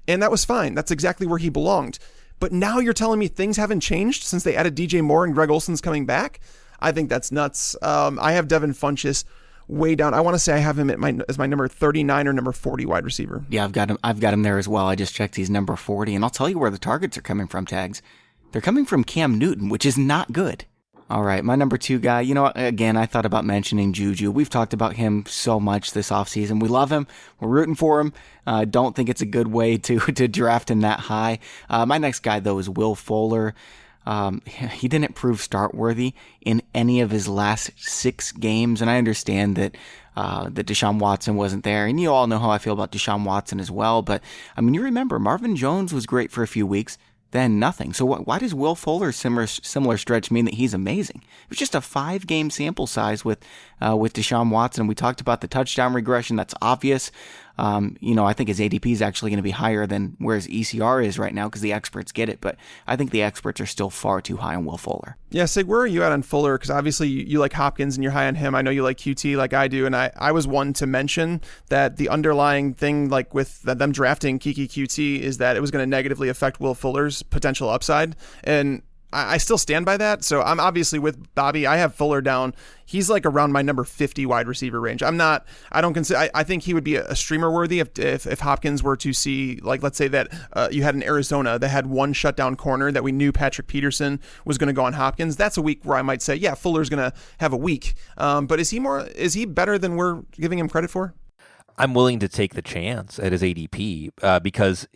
and that was fine. That's exactly where he belonged. But now you're telling me things haven't changed since they added DJ Moore and Greg Olson's coming back? I think that's nuts. I have Devin Funchess way down. I want to say I have him as my number 39 or number 40 wide receiver. Yeah, I've got him there as well. I just checked, he's number 40, and I'll tell you where the targets are coming from, Tags. They're coming from Cam Newton, which is not good. All right, my number 2 guy, again, I thought about mentioning Juju. We've talked about him so much this offseason. We love him. We're rooting for him. Don't think it's a good way to draft him that high. My next guy, though, is Will Fuller. He didn't prove start worthy in any of his last 6 games, and I understand that Deshaun Watson wasn't there, and you all know how I feel about Deshaun Watson as well. But I mean, you remember Marvin Jones was great for a few weeks, then nothing. So why does Will Fuller's similar stretch mean that he's amazing? It was just a 5-game sample size with Deshaun Watson. We talked about the touchdown regression. That's obvious. I think his ADP is actually going to be higher than where his ECR is right now because the experts get it. But I think the experts are still far too high on Will Fuller. Yeah, Sig, where are you at on Fuller? Because obviously you like Hopkins and you're high on him. I know you like QT like I do. And I was one to mention that the underlying thing, like with them drafting Kiki QT, is that it was going to negatively affect Will Fuller's potential upside. And I still stand by that. So I'm obviously with Bobby. I have Fuller down. He's like around my number 50 wide receiver range. I think he would be a streamer worthy if Hopkins were to see, like, let's say that you had an Arizona that had one shutdown corner that we knew Patrick Peterson was going to go on Hopkins. That's a week where I might say, yeah, Fuller's going to have a week. But is he better than we're giving him credit for? I'm willing to take the chance at his ADP because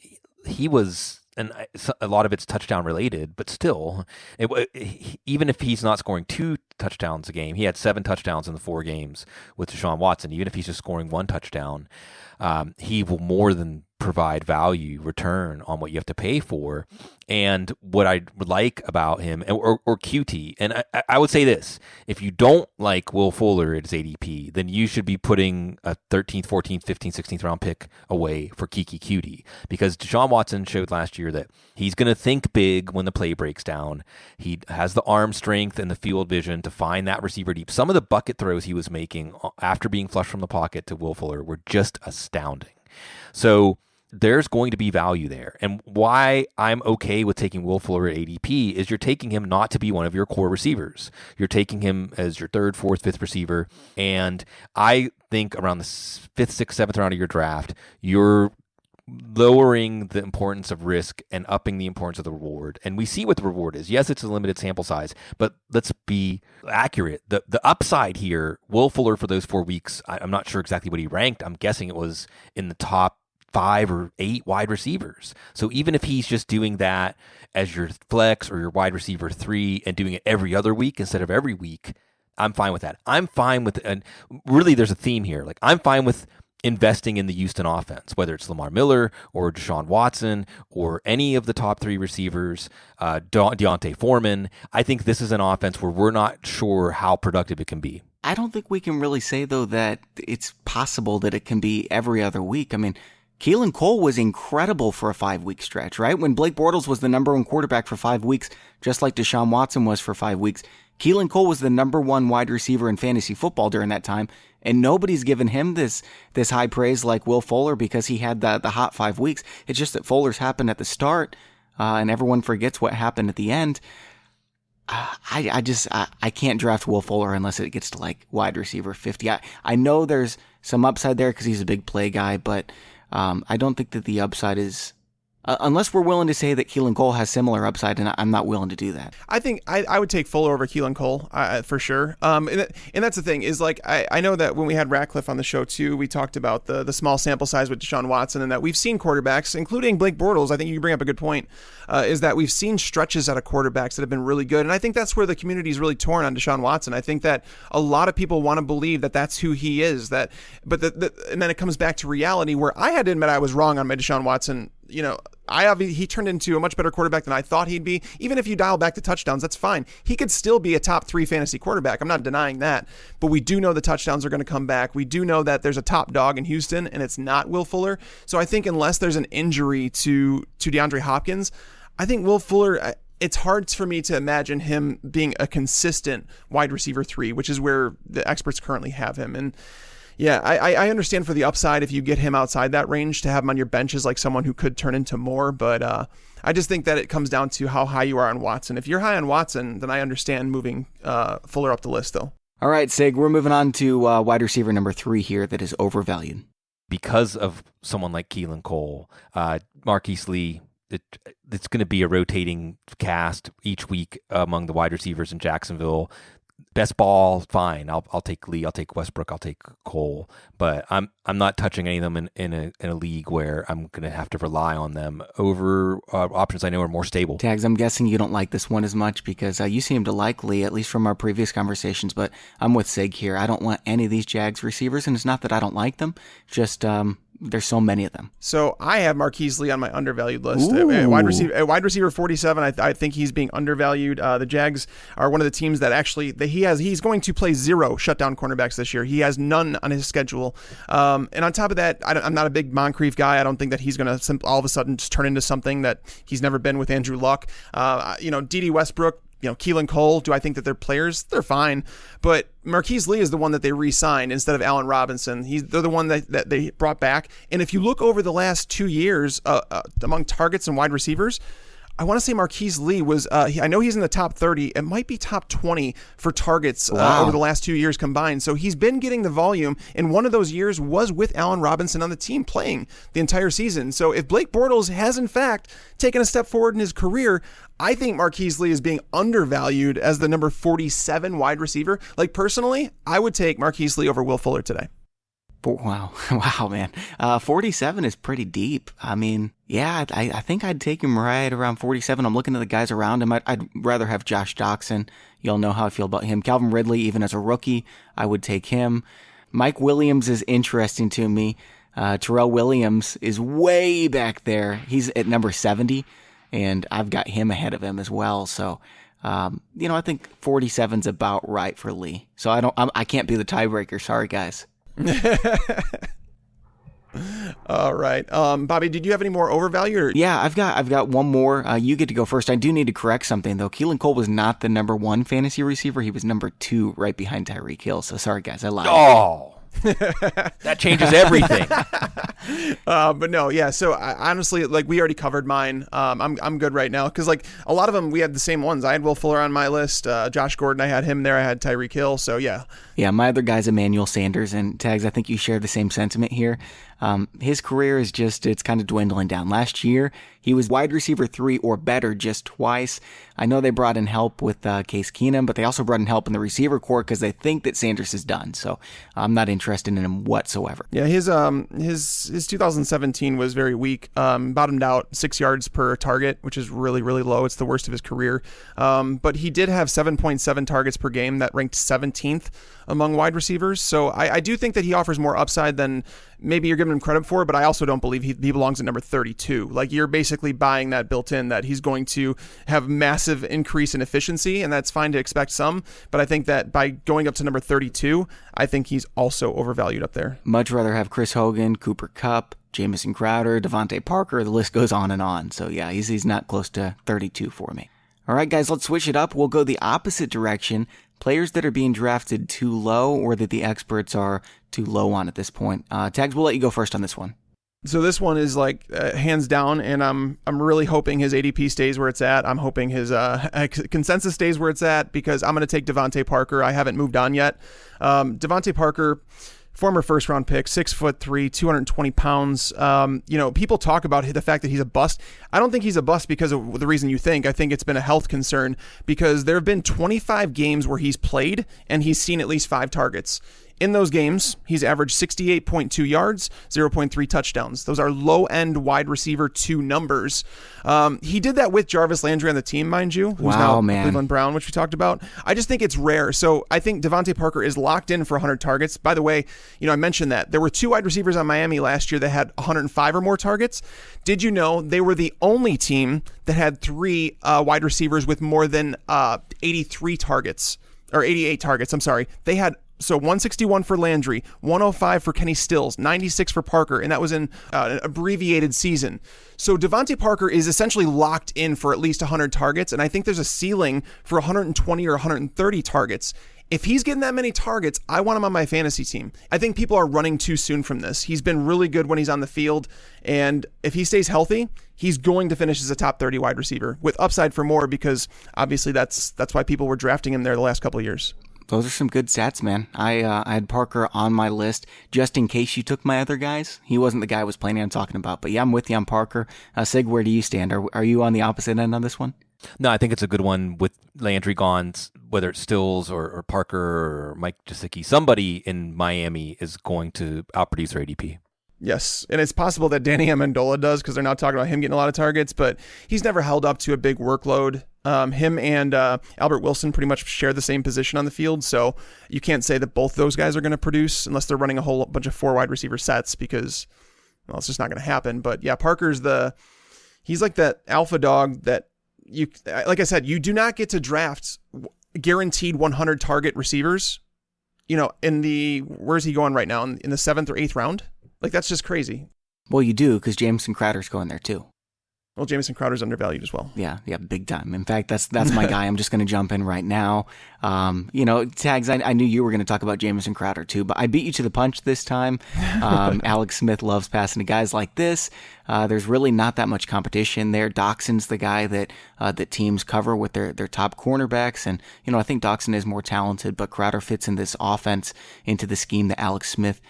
he was, and a lot of it's touchdown related, but still, even if he's not scoring 2 touchdowns a game, he had 7 touchdowns in the 4 games with Deshaun Watson. Even if he's just scoring 1 touchdown, he will more than provide value return on what you have to pay for. And what I would like about him, or QT, and I would say this: if you don't like Will Fuller at his ADP, then you should be putting a 13th, 14th, 15th, 16th round pick away for Kiki QT, because Deshaun Watson showed last year that he's going to think big when the play breaks down. He has the arm strength and the field vision to find that receiver deep. Some of the bucket throws he was making after being flushed from the pocket to Will Fuller were just astounding. So there's going to be value there. And why I'm okay with taking Will Fuller at ADP is you're taking him not to be one of your core receivers. You're taking him as your 3rd, 4th, 5th receiver. And I think around the 5th, 6th, 7th round of your draft, you're lowering the importance of risk and upping the importance of the reward. And we see what the reward is. Yes, it's a limited sample size, but let's be accurate. The upside here, Will Fuller for those 4 weeks, I'm not sure exactly what he ranked. I'm guessing it was in the top 5 or 8 wide receivers. So even if he's just doing that as your flex or your wide receiver 3 and doing it every other week instead of every week, I'm fine with that. I'm fine with, and really there's a theme here. Like, I'm fine with investing in the Houston offense, whether it's Lamar Miller or Deshaun Watson or any of the top 3 receivers, Deontay Foreman. I think this is an offense where we're not sure how productive it can be. I don't think we can really say, though, that it's possible that it can be every other week. I mean, Keelan Cole was incredible for a 5-week stretch, right? When Blake Bortles was the number 1 quarterback for 5 weeks, just like Deshaun Watson was for 5 weeks, Keelan Cole was the number 1 wide receiver in fantasy football during that time, and nobody's given him this high praise like Will Fuller because he had the hot 5 weeks. It's just that Fuller's happened at the start, and everyone forgets what happened at the end. I can't draft Will Fuller unless it gets to like wide receiver 50. I know there's some upside there because he's a big play guy, but I don't think that the upside is, unless we're willing to say that Keelan Cole has similar upside, and I'm not willing to do that. I think I would take Fuller over Keelan Cole for sure. And that's the thing is, like, I know that when we had Ratcliffe on the show too, we talked about the small sample size with Deshaun Watson, and that we've seen quarterbacks, including Blake Bortles. I think you bring up a good point, is that we've seen stretches out of quarterbacks that have been really good. And I think that's where the community is really torn on Deshaun Watson. I think that a lot of people want to believe that that's who he is, and then it comes back to reality where I had to admit I was wrong on my Deshaun Watson. He turned into a much better quarterback than I thought he'd be. Even if you dial back the touchdowns, that's fine. He could still be a top 3 fantasy quarterback. I'm not denying that. But we do know the touchdowns are going to come back. We do know that there's a top dog in Houston, and it's not Will Fuller. So I think unless there's an injury to DeAndre Hopkins, I think Will Fuller, it's hard for me to imagine him being a consistent wide receiver 3, which is where the experts currently have him. And Yeah, I understand for the upside if you get him outside that range to have him on your bench is like someone who could turn into more, but I just think that it comes down to how high you are on Watson. If you're high on Watson, then I understand moving Fuller up the list, though. All right, Sig, we're moving on to wide receiver number 3 here that is overvalued. Because of someone like Keelan Cole, Marquise Lee, it's going to be a rotating cast each week among the wide receivers in Jacksonville. Best ball, fine. I'll take Lee. I'll take Westbrook. I'll take Cole. But I'm not touching any of them in a league where I'm going to have to rely on them over options I know are more stable. Tags, I'm guessing you don't like this one as much because you seem to like Lee, at least from our previous conversations. But I'm with Sig here. I don't want any of these Jags receivers, and it's not that I don't like them. Just there's so many of them. So I have Marquise Lee on my undervalued list. Wide receiver 47. I think he's being undervalued. The Jags are one of the teams that actually he's going to play 0 shutdown cornerbacks this year. He has none on his schedule. And on top of that, I'm not a big Moncrief guy. I don't think that he's going to all of a sudden just turn into something that he's never been with Andrew Luck. D.D. Westbrook, Keelan Cole, do I think that they're players? They're fine. But Marquise Lee is the one that they re-signed instead of Allen Robinson. They're the one that they brought back. And if you look over the last 2 years among targets and wide receivers, I want to say Marquise Lee was, I know he's in the top 30. It might be top 20 for targets over the last 2 years combined. So he's been getting the volume. And one of those years was with Allen Robinson on the team playing the entire season. So if Blake Bortles has, in fact, taken a step forward in his career, I think Marquise Lee is being undervalued as the number 47 wide receiver. Like, personally, I would take Marquise Lee over Will Fuller today. Wow, man. 47 is pretty deep. I mean, yeah, I think I'd take him right around 47. I'm looking at the guys around him. I'd rather have Josh Doxson. Y'all know how I feel about him. Calvin Ridley, even as a rookie, I would take him. Mike Williams is interesting to me. Terrell Williams is way back there. He's at number 70, and I've got him ahead of him as well. So, I think 47's about right for Lee. So I can't be the tiebreaker. Sorry, guys. All right. Bobby, did you have any more overvalued? Yeah, I've got one more. You get to go first. I do need to correct something, though. Keelan Cole was not the number 1 fantasy receiver. He was number 2 right behind Tyreek Hill. So sorry, guys. I lied. Oh. That changes everything. But no, yeah. So I honestly, we already covered mine. I'm good right now because a lot of them we had the same ones. I had Will Fuller on my list. Josh Gordon, I had him there. I had Tyreek Hill. So yeah. Yeah, my other guy's Emmanuel Sanders, and Tags, I think you share the same sentiment here. His career is it's kind of dwindling down. Last year, he was wide receiver 3 or better just twice. I know they brought in help with Case Keenum, but they also brought in help in the receiver corps because they think that Sanders is done. So I'm not interested in him whatsoever. Yeah, his 2017 was very weak. Bottomed out 6 yards per target, which is really, really low. It's the worst of his career. But he did have 7.7 targets per game. That ranked 17th among wide receivers. So I do think that he offers more upside than maybe you're giving him credit for, but I also don't believe he belongs at number 32. You're basically buying that built in that he's going to have massive increase in efficiency, and that's fine to expect some. But I think that by going up to number 32, I think he's also overvalued up there. Much rather have Chris Hogan, Cooper Kupp, Jamison Crowder, DeVante Parker. The list goes on and on. So yeah, he's not close to 32 for me. All right, guys, let's switch it up. We'll go the opposite direction. Players that are being drafted too low or that the experts are too low on at this point. Tags, we'll let you go first on this one. So this one is hands down, and I'm really hoping his ADP stays where it's at. I'm hoping his consensus stays where it's at because I'm going to take DeVante Parker. I haven't moved on yet. DeVante Parker, former first-round pick, 6'3", 220 pounds. People talk about the fact that he's a bust. I don't think he's a bust because of the reason you think. I think it's been a health concern because there have been 25 games where he's played and he's seen at least 5 targets. In those games, he's averaged 68.2 yards, 0.3 touchdowns. Those are low-end wide receiver 2 numbers. He did that with Jarvis Landry on the team, mind you, who's now Cleveland Brown, which we talked about. I just think it's rare. So I think DeVante Parker is locked in for 100 targets. By the way, I mentioned that. There were 2 wide receivers on Miami last year that had 105 or more targets. Did you know they were the only team that had 3 wide receivers with more than 83 targets, or 88 targets, I'm sorry. They had 161 for Landry, 105 for Kenny Stills, 96 for Parker, and that was in an abbreviated season. So DeVante Parker is essentially locked in for at least 100 targets, and I think there's a ceiling for 120 or 130 targets. If he's getting that many targets, I want him on my fantasy team. I think people are running too soon from this. He's been really good when he's on the field, and if he stays healthy, he's going to finish as a top 30 wide receiver with upside for more, because obviously that's why people were drafting him there the last couple of years. Those are some good stats, man. I had Parker on my list just in case you took my other guys. He wasn't the guy I was planning on talking about, but yeah, I'm with you on Parker. Sig, where do you stand? Are you on the opposite end on this one? No, I think it's a good one with Landry gone, whether it's Stills or Parker or Mike Gesicki. Somebody in Miami is going to outproduce their ADP. Yes, and it's possible that Danny Amendola does, because they're now talking about him getting a lot of targets, but he's never held up to a big workload. Him and Albert Wilson pretty much share the same position on the field, so you can't say that both those guys are going to produce unless they're running a whole bunch of 4 wide receiver sets, because, well, it's just not going to happen. But yeah, Parker's he's like that alpha dog that you, like I said, you do not get to draft guaranteed 100 target receivers, where's he going right now? In the 7th or 8th round? Like, that's just crazy. Well, you do, because Jamison Crowder's going there too. Well, Jamison Crowder's undervalued as well. Yeah, big time. In fact, that's my guy. I'm just going to jump in right now. Tags, I knew you were going to talk about Jamison Crowder too, but I beat you to the punch this time. Alex Smith loves passing to guys like this. There's really not that much competition there. Doxson's the guy that teams cover with their top cornerbacks, and I think Doxson is more talented, but Crowder fits in this offense into the scheme that Alex Smith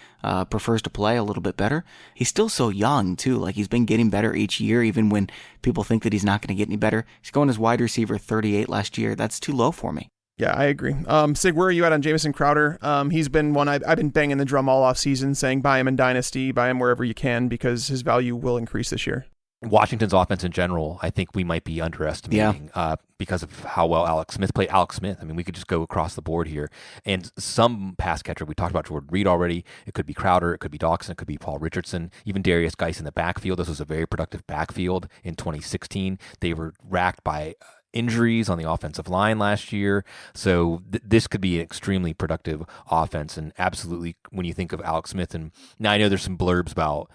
prefers to play a little bit better. He's still so young too. Like, he's been getting better each year, even when people think that he's not going to get any better. He's going as wide receiver 38 last year. That's too low for me. Yeah, I agree. Sig, where are you at on Jamison Crowder? He's been one I've been banging the drum all off season, saying buy him in Dynasty, buy him wherever you can, because his value will increase this year. Washington's offense in general, I think we might be underestimating because of how well Alex Smith played. Alex Smith, I mean, we could just go across the board here. And some pass catcher, we talked about Jordan Reed already. It could be Crowder, it could be Doxson, it could be Paul Richardson, even Darius Geis in the backfield. This was a very productive backfield in 2016. They were racked by injuries on the offensive line last year. So this could be an extremely productive offense. And absolutely, when you think of Alex Smith, and now I know there's some blurbs about,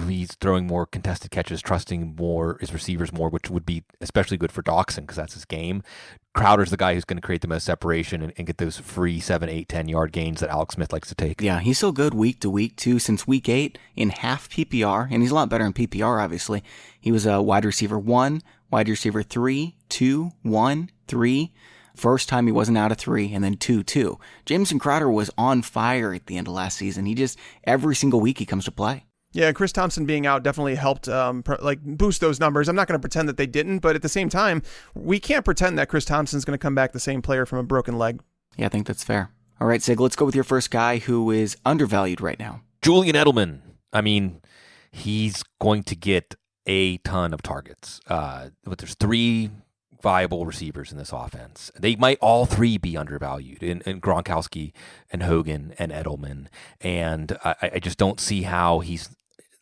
he's throwing more contested catches, trusting more his receivers more, which would be especially good for Doxson because that's his game. Crowder's the guy who's going to create the most separation and get those free 7, 8, 10-yard gains that Alex Smith likes to take. Yeah, he's so good week to week, too. Since week 8 in half PPR, and he's a lot better in PPR, obviously. He was a wide receiver 1, wide receiver 3, 2, 1, 3. First time he wasn't out of 3, and then 2, 2. Jamison Crowder was on fire at the end of last season. He just, every single week he comes to play. Yeah, Chris Thompson being out definitely helped boost those numbers. I'm not going to pretend that they didn't, but at the same time, we can't pretend that Chris Thompson's going to come back the same player from a broken leg. Yeah, I think that's fair. All right, Sig, let's go with your first guy who is undervalued right now. Julian Edelman. I mean, he's going to get a ton of targets. But there's 3 viable receivers in this offense. They might all 3 be undervalued in Gronkowski and Hogan and Edelman. And I just don't see how he's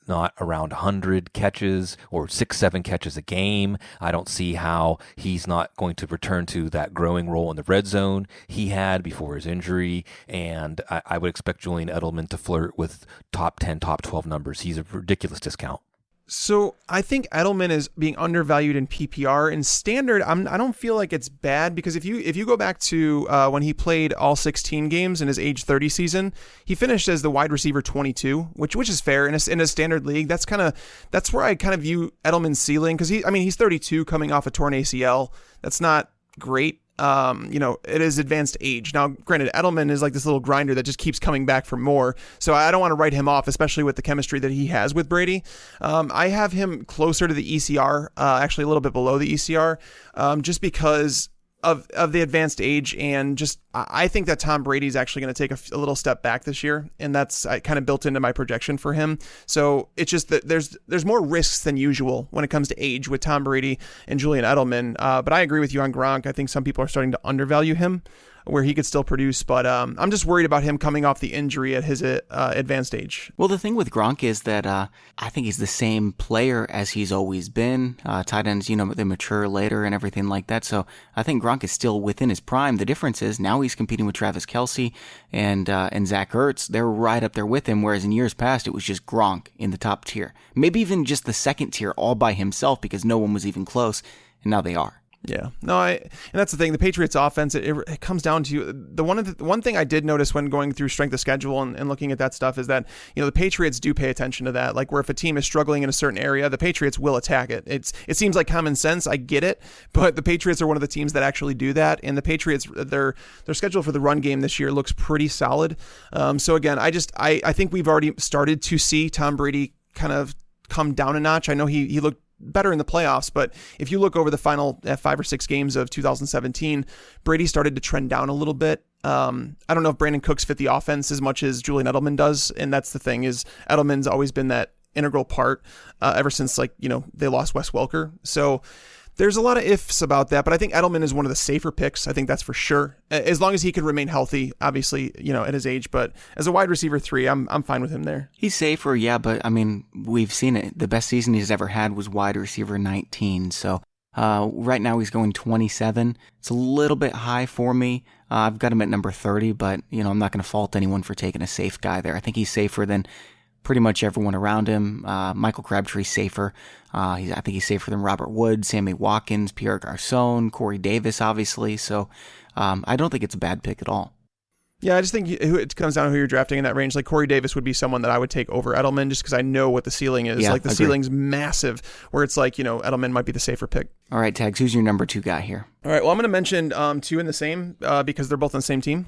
not around 100 catches or 6, 7 catches a game. I don't see how he's not going to return to that growing role in the red zone he had before his injury. And I would expect Julian Edelman to flirt with top 10, top 12 numbers. He's a ridiculous discount. So I think Edelman is being undervalued in PPR. In standard, I don't feel like it's bad, because if you go back to when he played all 16 games in his age 30 season, he finished as the wide receiver 22, which is fair in a standard league. That's where I kind of view Edelman's ceiling, because he's 32 coming off a torn ACL. That's not great. It is advanced age. Now, granted, Edelman is like this little grinder that just keeps coming back for more. So I don't want to write him off, especially with the chemistry that he has with Brady. I have him closer to the ECR, actually a little bit below the ECR, just because of the advanced age, and just I think that Tom Brady's actually going to take a little step back this year, and that's kind of built into my projection for him. So it's just that there's more risks than usual when it comes to age with Tom Brady and Julian Edelman. But I agree with you on Gronk. I think some people are starting to undervalue him, where he could still produce, but I'm just worried about him coming off the injury at his advanced age. Well, the thing with Gronk is that I think he's the same player as he's always been. Tight ends, they mature later and everything like that. So I think Gronk is still within his prime. The difference is now he's competing with Travis Kelce and Zach Ertz. They're right up there with him, whereas in years past it was just Gronk in the top tier. Maybe even just the second tier all by himself because no one was even close, and now they are. Yeah, no, and that's the thing. The Patriots offense, it comes down to the one thing I did notice when going through strength of schedule and looking at that stuff is that, the Patriots do pay attention to that. Like where if a team is struggling in a certain area, the Patriots will attack it. It seems like common sense. I get it, but the Patriots are one of the teams that actually do that. And the Patriots, their schedule for the run game this year looks pretty solid. So again, I think we've already started to see Tom Brady kind of come down a notch. I know he looked better in the playoffs, but if you look over the final 5 or 6 games of 2017, Brady started to trend down a little bit. I don't know if Brandon Cooks fit the offense as much as Julian Edelman does, and that's the thing is Edelman's always been that integral part ever since they lost Wes Welker. So there's a lot of ifs about that, but I think Edelman is one of the safer picks. I think that's for sure, as long as he can remain healthy, obviously, at his age. But as a wide receiver 3, I'm fine with him there. He's safer, yeah, but I mean, we've seen it. The best season he's ever had was wide receiver 19. So right now he's going 27. It's a little bit high for me. I've got him at number 30, but I'm not going to fault anyone for taking a safe guy there. I think he's safer than pretty much everyone around him. Michael Crabtree's safer. I think he's safer than Robert Woods, Sammy Watkins, Pierre Garcon, Corey Davis, obviously. So I don't think it's a bad pick at all. Yeah, I just think it comes down to who you're drafting in that range. Like Corey Davis would be someone that I would take over Edelman just because I know what the ceiling is. Yeah, the ceiling's massive, where it's Edelman might be the safer pick. All right, Tags, who's your number 2 guy here? All right, well, I'm going to mention 2 in the same because they're both on the same team.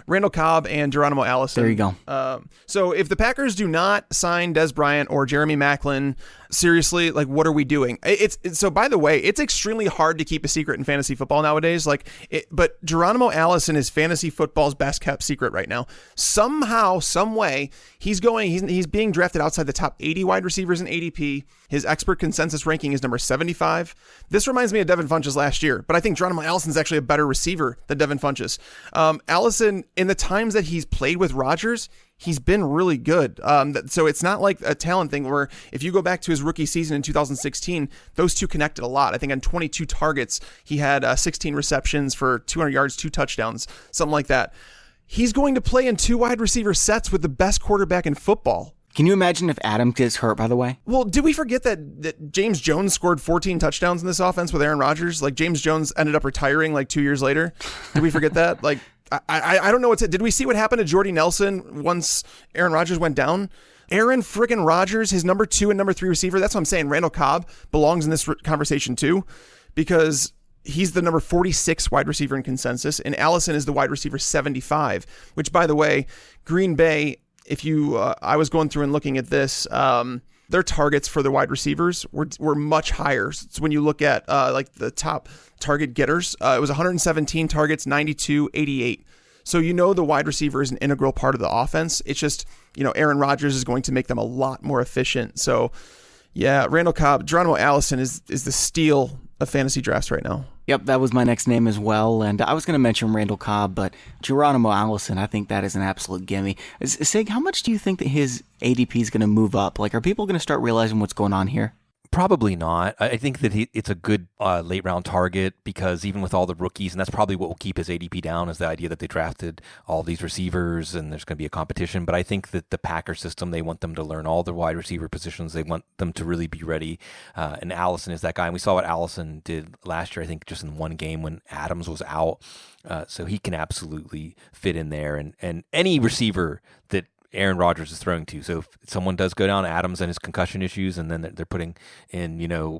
Randall Cobb and Geronimo Allison. There you go. So if the Packers do not sign Des Bryant or Jeremy Maclin, seriously, what are we doing? So by the way, it's extremely hard to keep a secret in fantasy football nowadays. But Geronimo Allison is fantasy football's best kept secret right now. Somehow, some way, he's being drafted outside the top 80 wide receivers in ADP. His expert consensus ranking is number 75. This reminds me of Devin Funchess last year, but I think Geronimo Allison is actually a better receiver than Devin Funchess. Allison, in the times that he's played with Rodgers, he's been really good. So it's not like a talent thing where if you go back to his rookie season in 2016, those two connected a lot. I think on 22 targets, he had 16 receptions for 200 yards, 2 touchdowns, something like that. He's going to play in 2 wide receiver sets with the best quarterback in football. Can you imagine if Adams gets hurt, by the way? Well, did we forget that James Jones scored 14 touchdowns in this offense with Aaron Rodgers? James Jones ended up retiring 2 years later. Did we forget that? I don't know did we see what happened to Jordy Nelson once Aaron Rodgers went down? Aaron frickin' Rodgers, his number 2 and number 3 receiver. That's what I'm saying. Randall Cobb belongs in this conversation too, because he's the number 46 wide receiver in consensus, and Allison is the wide receiver 75, which, by the way, Green Bay, I was going through and looking at this, their targets for the wide receivers were much higher. So when you look at the top target getters, it was 117 targets, 92, 88. So the wide receiver is an integral part of the offense. It's just, Aaron Rodgers is going to make them a lot more efficient. So yeah, Randall Cobb, Geronimo Allison is the steal of fantasy drafts right now. Yep, that was my next name as well, and I was going to mention Randall Cobb, but Geronimo Allison, I think that is an absolute gimme. Sig, how much do you think that his ADP is going to move up? Are people going to start realizing what's going on here? Probably not. I think that it's a good late round target because even with all the rookies, and that's probably what will keep his ADP down, is the idea that they drafted all these receivers and there's going to be a competition. But I think that the Packer system, they want them to learn all the wide receiver positions. They want them to really be ready. And Allison is that guy. And we saw what Allison did last year, I think just in one game when Adams was out. So he can absolutely fit in there. And any receiver that Aaron Rodgers is throwing to. So if someone does go down, Adams and his concussion issues, and then they're putting in,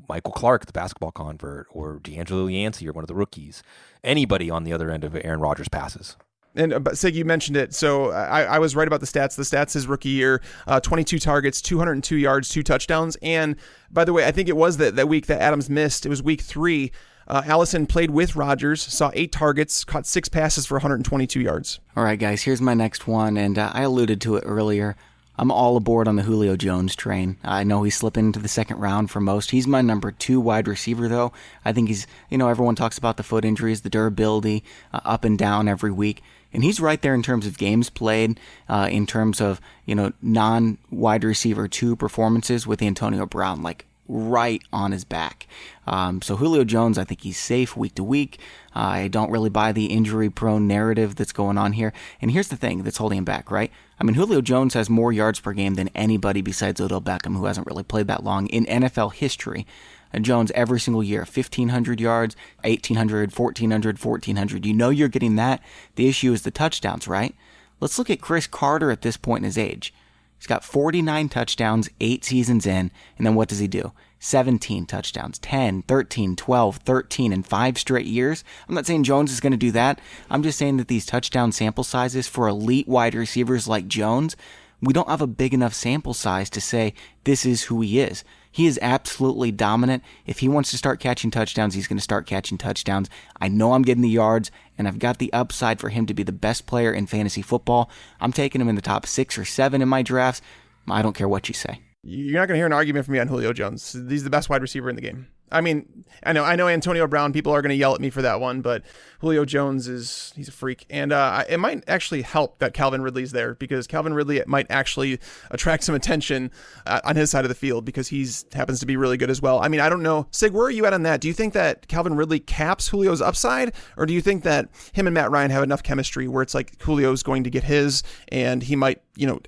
Michael Clark, the basketball convert, or D'Angelo Yancey, or one of the rookies, anybody on the other end of Aaron Rodgers passes. But Sig, you mentioned it. So I was right about the stats. The stats his rookie year, 22 targets, 202 yards, 2 touchdowns. And by the way, I think it was that week that Adams missed. It was week 3. Allison played with Rodgers, saw 8 targets, caught 6 passes for 122 yards. All right, guys, here's my next one, and I alluded to it earlier. I'm all aboard on the Julio Jones train. I know he's slipping into the second round for most. He's my number 2 wide receiver, though. I think he's, everyone talks about the foot injuries, the durability, up and down every week. And he's right there in terms of games played, in terms of, non-wide receiver 2 performances with Antonio Brown. right on his back. So Julio Jones, I think he's safe week to week. I don't really buy the injury-prone narrative that's going on here. And here's the thing that's holding him back, right? I mean, Julio Jones has more yards per game than anybody besides Odell Beckham, who hasn't really played that long in NFL history. And Jones, every single year, 1,500 yards, 1,800, 1,400, 1,400. You know you're getting that. The issue is the touchdowns, right? Let's look at Chris Carter at this point in his age. He's got 49 touchdowns, 8 seasons in, and then what does he do? 17 touchdowns, 10, 13, 12, 13 in 5 straight years. I'm not saying Jones is going to do that. I'm just saying that these touchdown sample sizes for elite wide receivers like Jones, we don't have a big enough sample size to say this is who he is. He is absolutely dominant. If he wants to start catching touchdowns, he's going to start catching touchdowns. I know I'm getting the yards, and I've got the upside for him to be the best player in fantasy football. I'm taking him in the top 6 or 7 in my drafts. I don't care what you say. You're not going to hear an argument from me on Julio Jones. He's the best wide receiver in the game. I mean, I know Antonio Brown, people are going to yell at me for that one, but Julio Jones he's a freak. And it might actually help that Calvin Ridley's there, because Calvin Ridley might actually attract some attention on his side of the field, because happens to be really good as well. I mean, I don't know. Sig, where are you at on that? Do you think that Calvin Ridley caps Julio's upside, or do you think that him and Matt Ryan have enough chemistry where it's like Julio's going to get his and he might,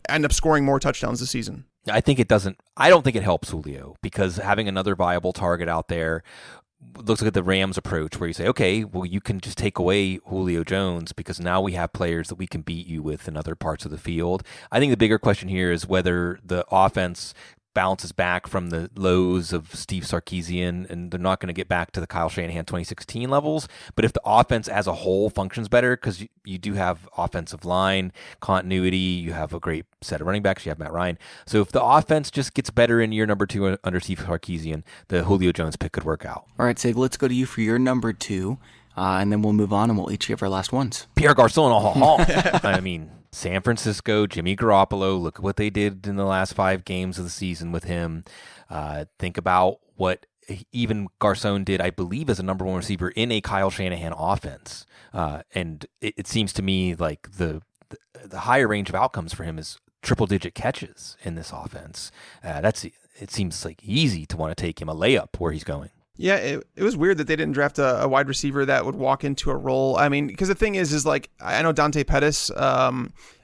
end up scoring more touchdowns this season? I think it doesn't. I don't think it helps Julio, because having another viable target out there, let's look at the Rams approach, where you say, okay, well, you can just take away Julio Jones because now we have players that we can beat you with in other parts of the field. I think the bigger question here is whether the offense bounces back from the lows of Steve Sarkisian, and they're not going to get back to the Kyle Shanahan 2016 levels. But if the offense as a whole functions better, because you do have offensive line continuity, you have a great set of running backs, you have Matt Ryan. So if the offense just gets better in year number 2 under Steve Sarkisian, the Julio Jones pick could work out. All right, Sig, let's go to you for your number 2, and then we'll move on and we'll each give our last ones. Pierre Garçon. I mean, San Francisco, Jimmy Garoppolo, look at what they did in the last 5 games of the season with him. Think about what even Garçon did, I believe, as a number 1 receiver in a Kyle Shanahan offense. And it seems to me like the higher range of outcomes for him is triple-digit catches in this offense. It seems like easy to want to take him, a layup where he's going. Yeah, it was weird that they didn't draft a wide receiver that would walk into a role. I mean, because the thing is like, I know Dante Pettis,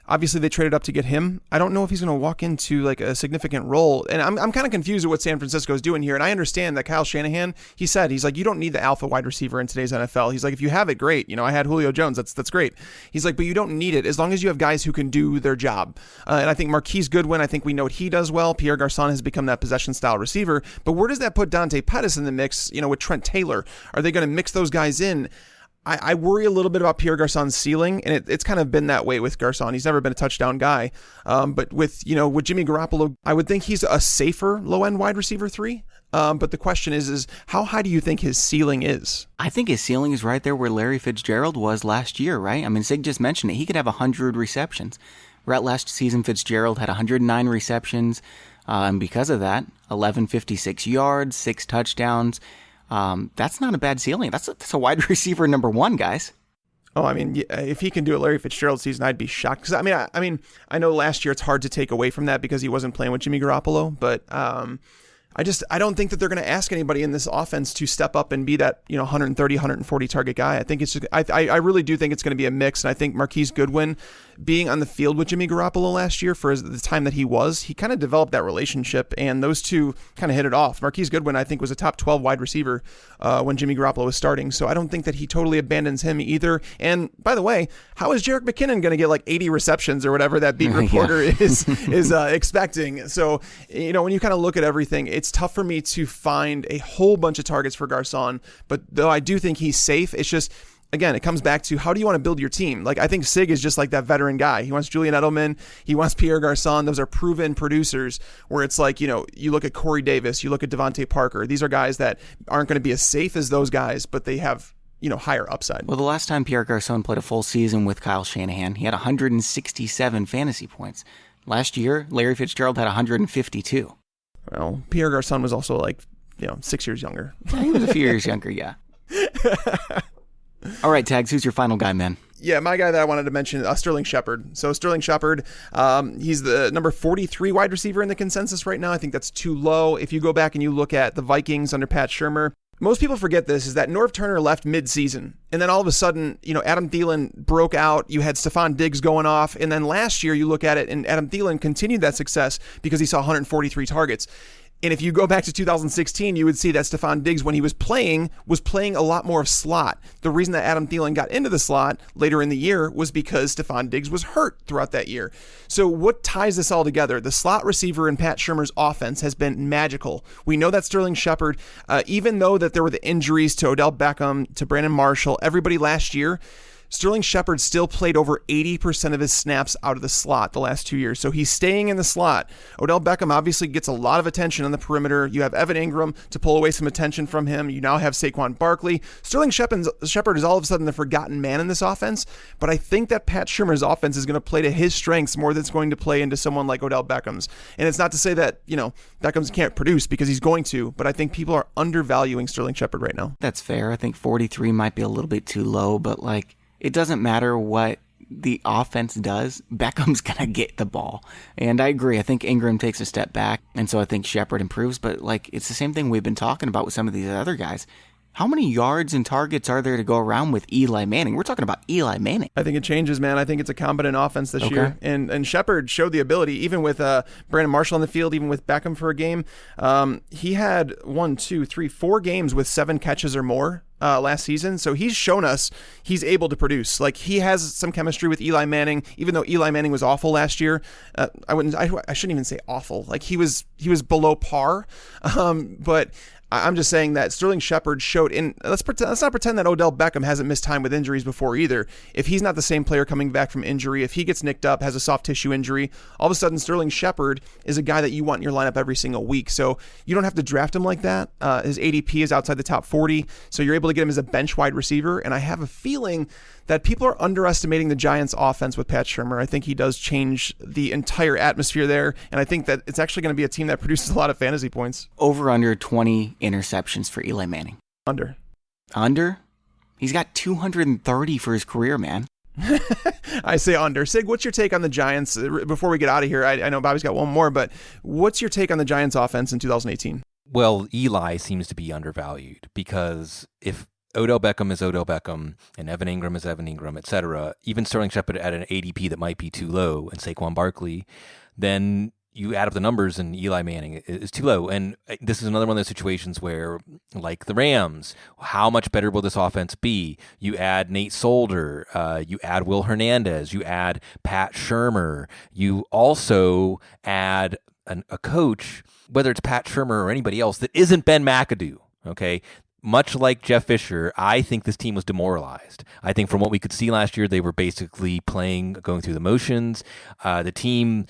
obviously they traded up to get him. I don't know if he's going to walk into like a significant role. And I'm kind of confused with what San Francisco is doing here. And I understand that Kyle Shanahan, he's like, you don't need the alpha wide receiver in today's NFL. He's like, if you have it, great. I had Julio Jones. That's great. He's like, but you don't need it as long as you have guys who can do their job. And I think Marquise Goodwin, I think we know what he does well. Pierre Garçon has become that possession style receiver. But where does that put Dante Pettis in the mix, with Trent Taylor? Are they going to mix those guys in? I worry a little bit about Pierre Garçon's ceiling, and it's kind of been that way with Garçon. He's never been a touchdown guy. But with Jimmy Garoppolo, I would think he's a safer low-end wide receiver 3. But the question is how high do you think his ceiling is? I think his ceiling is right there where Larry Fitzgerald was last year, right? I mean, Sig just mentioned it. He could have 100 receptions. Right last season, Fitzgerald had 109 receptions. And because of that, 1,156 yards, 6 touchdowns. That's not a bad ceiling. That's a wide receiver number 1, guys. Oh, I mean, if he can do it Larry Fitzgerald season, I'd be shocked. Because I mean, I know last year it's hard to take away from that because he wasn't playing with Jimmy Garoppolo, but I don't think that they're going to ask anybody in this offense to step up and be that 130, 140 target guy. I think it's just, I really do think it's going to be a mix, and I think Marquise Goodwin being on the field with Jimmy Garoppolo last year for the time that he kind of developed that relationship, and those two kind of hit it off. Marquise Goodwin, I think, was a top 12 wide receiver when Jimmy Garoppolo was starting, so I don't think that he totally abandons him either. And by the way, how is Jerick McKinnon going to get like 80 receptions or whatever that beat reporter is expecting? So, when you kind of look at everything, it's tough for me to find a whole bunch of targets for Garçon, but though I do think he's safe, it's just, again, it comes back to how do you want to build your team? Like, I think Sig is just like that veteran guy. He wants Julian Edelman. He wants Pierre Garçon. Those are proven producers where it's like, you look at Corey Davis, you look at DeVante Parker. These are guys that aren't going to be as safe as those guys, but they have, higher upside. Well, the last time Pierre Garçon played a full season with Kyle Shanahan, he had 167 fantasy points. Last year, Larry Fitzgerald had 152. Well, Pierre Garçon was also like, 6 years younger. He was a few years younger, yeah. All right, Tags, who's your final guy, man? Yeah, my guy that I wanted to mention, Sterling Shepard. So Sterling Shepard, he's the number 43 wide receiver in the consensus right now. I think that's too low. If you go back and you look at the Vikings under Pat Shurmur, most people forget this, is that Norv Turner left mid-season. And then all of a sudden, Adam Thielen broke out. You had Stephon Diggs going off. And then last year, you look at it, and Adam Thielen continued that success because he saw 143 targets. And if you go back to 2016, you would see that Stephon Diggs, when he was playing a lot more of slot. The reason that Adam Thielen got into the slot later in the year was because Stephon Diggs was hurt throughout that year. So what ties this all together? The slot receiver in Pat Shurmur's offense has been magical. We know that Sterling Shepard, even though that there were the injuries to Odell Beckham, to Brandon Marshall, everybody last year, Sterling Shepard still played over 80% of his snaps out of the slot the last 2 years. So he's staying in the slot. Odell Beckham obviously gets a lot of attention on the perimeter. You have Evan Ingram to pull away some attention from him. You now have Saquon Barkley. Sterling Shepard is all of a sudden the forgotten man in this offense. But I think that Pat Shurmur's offense is going to play to his strengths more than it's going to play into someone like Odell Beckham's. And it's not to say that, Beckham's can't produce, because he's going to. But I think people are undervaluing Sterling Shepard right now. That's fair. I think 43 might be a little bit too low, but it doesn't matter what the offense does. Beckham's going to get the ball. And I agree. I think Ingram takes a step back, and so I think Shepard improves. But, it's the same thing we've been talking about with some of these other guys. How many yards and targets are there to go around with Eli Manning? We're talking about Eli Manning. I think it changes, man. I think it's a competent offense this year. And Shepard showed the ability, even with Brandon Marshall on the field, even with Beckham for a game. He had 4 games with 7 catches or more last season. So he's shown us he's able to produce. He has some chemistry with Eli Manning, even though Eli Manning was awful last year. I shouldn't even say awful. He was below par. But I'm just saying that Sterling Shepard showed let's not pretend that Odell Beckham hasn't missed time with injuries before either. If he's not the same player coming back from injury, if he gets nicked up, has a soft tissue injury, all of a sudden Sterling Shepard is a guy that you want in your lineup every single week. So you don't have to draft him like that. His ADP is outside the top 40, so you're able to get him as a bench wide receiver. And I have a feeling that people are underestimating the Giants' offense with Pat Shurmur. I think he does change the entire atmosphere there, and I think that it's actually going to be a team that produces a lot of fantasy points. Over under 20 interceptions for Eli Manning. Under? He's got 230 for his career, man. I say under. Sig, what's your take on the Giants? Before we get out of here, I know Bobby's got one more, but what's your take on the Giants' offense in 2018? Well, Eli seems to be undervalued, because if Odell Beckham is Odell Beckham, and Evan Ingram is Evan Ingram, etc., even Sterling Shepard at an ADP that might be too low, and Saquon Barkley, then you add up the numbers and Eli Manning is too low. And this is another one of those situations where, like the Rams, how much better will this offense be? You add Nate Solder, you add Will Hernandez, you add Pat Shurmur, you also add a coach, whether it's Pat Shurmur or anybody else, that isn't Ben McAdoo, okay? Much like Jeff Fisher, I think this team was demoralized. I think from what we could see last year, they were basically going through the motions. The team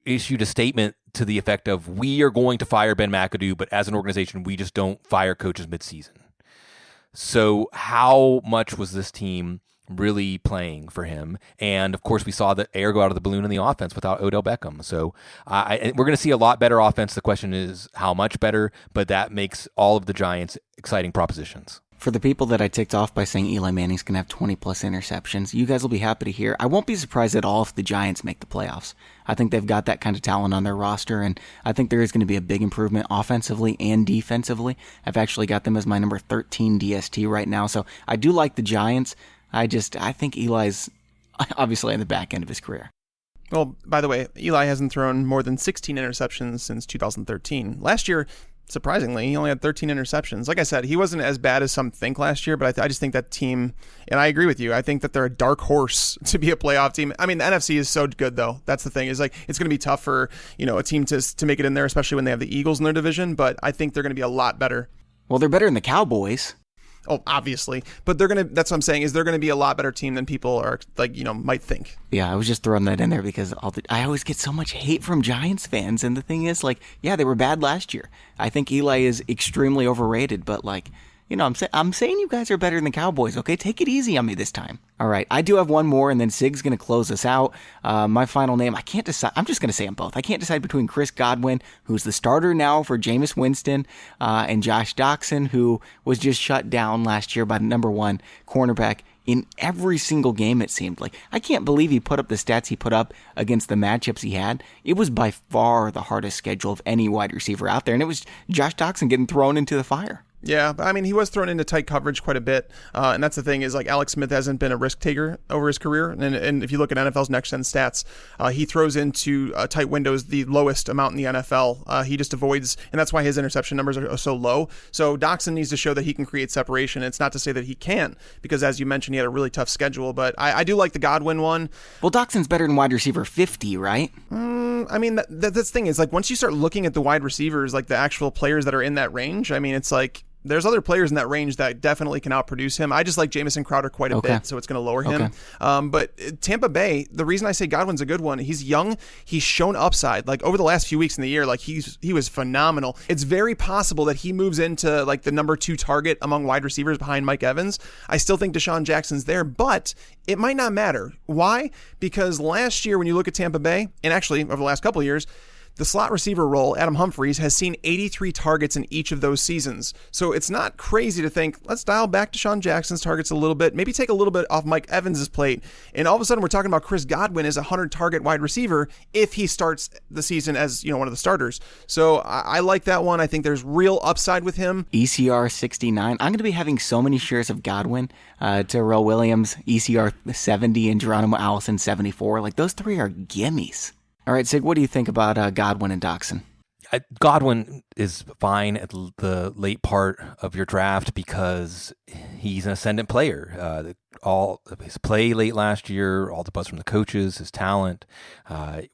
issued a statement to the effect of, we are going to fire Ben McAdoo, but as an organization, we just don't fire coaches midseason. So how much was this team really playing for him? And of course, we saw the air go out of the balloon in the offense without Odell Beckham. So we're going to see a lot better offense. The question is how much better, but that makes all of the Giants exciting propositions. For the people that I ticked off by saying Eli Manning's going to have 20 plus interceptions, you guys will be happy to hear. I won't be surprised at all if the Giants make the playoffs. I think they've got that kind of talent on their roster, and I think there is going to be a big improvement offensively and defensively. I've actually got them as my number 13 DST right now, so I do like the Giants. I think Eli's obviously on the back end of his career. Well, by the way, Eli hasn't thrown more than 16 interceptions since 2013. Last year, surprisingly, he only had 13 interceptions. Like I said, he wasn't as bad as some think last year, but I just think that team, and I agree with you, I think that they're a dark horse to be a playoff team. I mean, the NFC is so good, though. That's the thing. It's going to be tough for a team to make it in there, especially when they have the Eagles in their division, but I think they're going to be a lot better. Well, they're better than the Cowboys. Oh, obviously. But that's what I'm saying, is they're going to be a lot better team than people are might think. Yeah, I was just throwing that in there because I always get so much hate from Giants fans. And the thing is, they were bad last year. I think Eli is extremely overrated, but I'm saying you guys are better than the Cowboys, okay? Take it easy on me this time. All right, I do have one more, and then Sig's going to close us out. My final name, I can't decide. I'm just going to say them both. I can't decide between Chris Godwin, who's the starter now for Jameis Winston, and Josh Doxson, who was just shut down last year by the number 1 cornerback in every single game, it seemed like. I can't believe he put up the stats he put up against the matchups he had. It was by far the hardest schedule of any wide receiver out there, and it was Josh Doctson getting thrown into the fire. Yeah, I mean, he was thrown into tight coverage quite a bit, and that's the thing is, like, Alex Smith hasn't been a risk taker over his career, and if you look at NFL's next-gen stats, he throws into tight windows the lowest amount in the NFL. He just avoids, and that's why his interception numbers are so low. So Doctson needs to show that he can create separation. It's not to say that he can't, because as you mentioned, he had a really tough schedule, but I do like the Godwin one. Well, Doxson's better than wide receiver 50, right? I mean, that's the thing is, like, once you start looking at the wide receivers, like the actual players that are in that range, I mean, it's like, there's other players in that range that definitely can outproduce him. I just like Jamison Crowder quite a bit, so it's going to lower him. But Tampa Bay, the reason I say Godwin's a good one, he's young, he's shown upside. Like over the last few weeks in the year, like he was phenomenal. It's very possible that he moves into like the number 2 target among wide receivers behind Mike Evans. I still think Deshaun Jackson's there, but it might not matter. Why? Because last year when you look at Tampa Bay, and actually over the last couple of years, the slot receiver role, Adam Humphries, has seen 83 targets in each of those seasons. So it's not crazy to think, let's dial back Deshaun Jackson's targets a little bit, maybe take a little bit off Mike Evans' plate. And all of a sudden we're talking about Chris Godwin as a 100-target wide receiver if he starts the season as, one of the starters. So I like that one. I think there's real upside with him. ECR 69. I'm going to be having so many shares of Godwin, Terrell Williams, ECR 70, and Geronimo Allison 74. Like, those three are gimmies. All right, Sig, what do you think about Godwin and Doctson? Godwin is fine at the late part of your draft because he's an ascendant player. All of his play late last year, all the buzz from the coaches, his talent.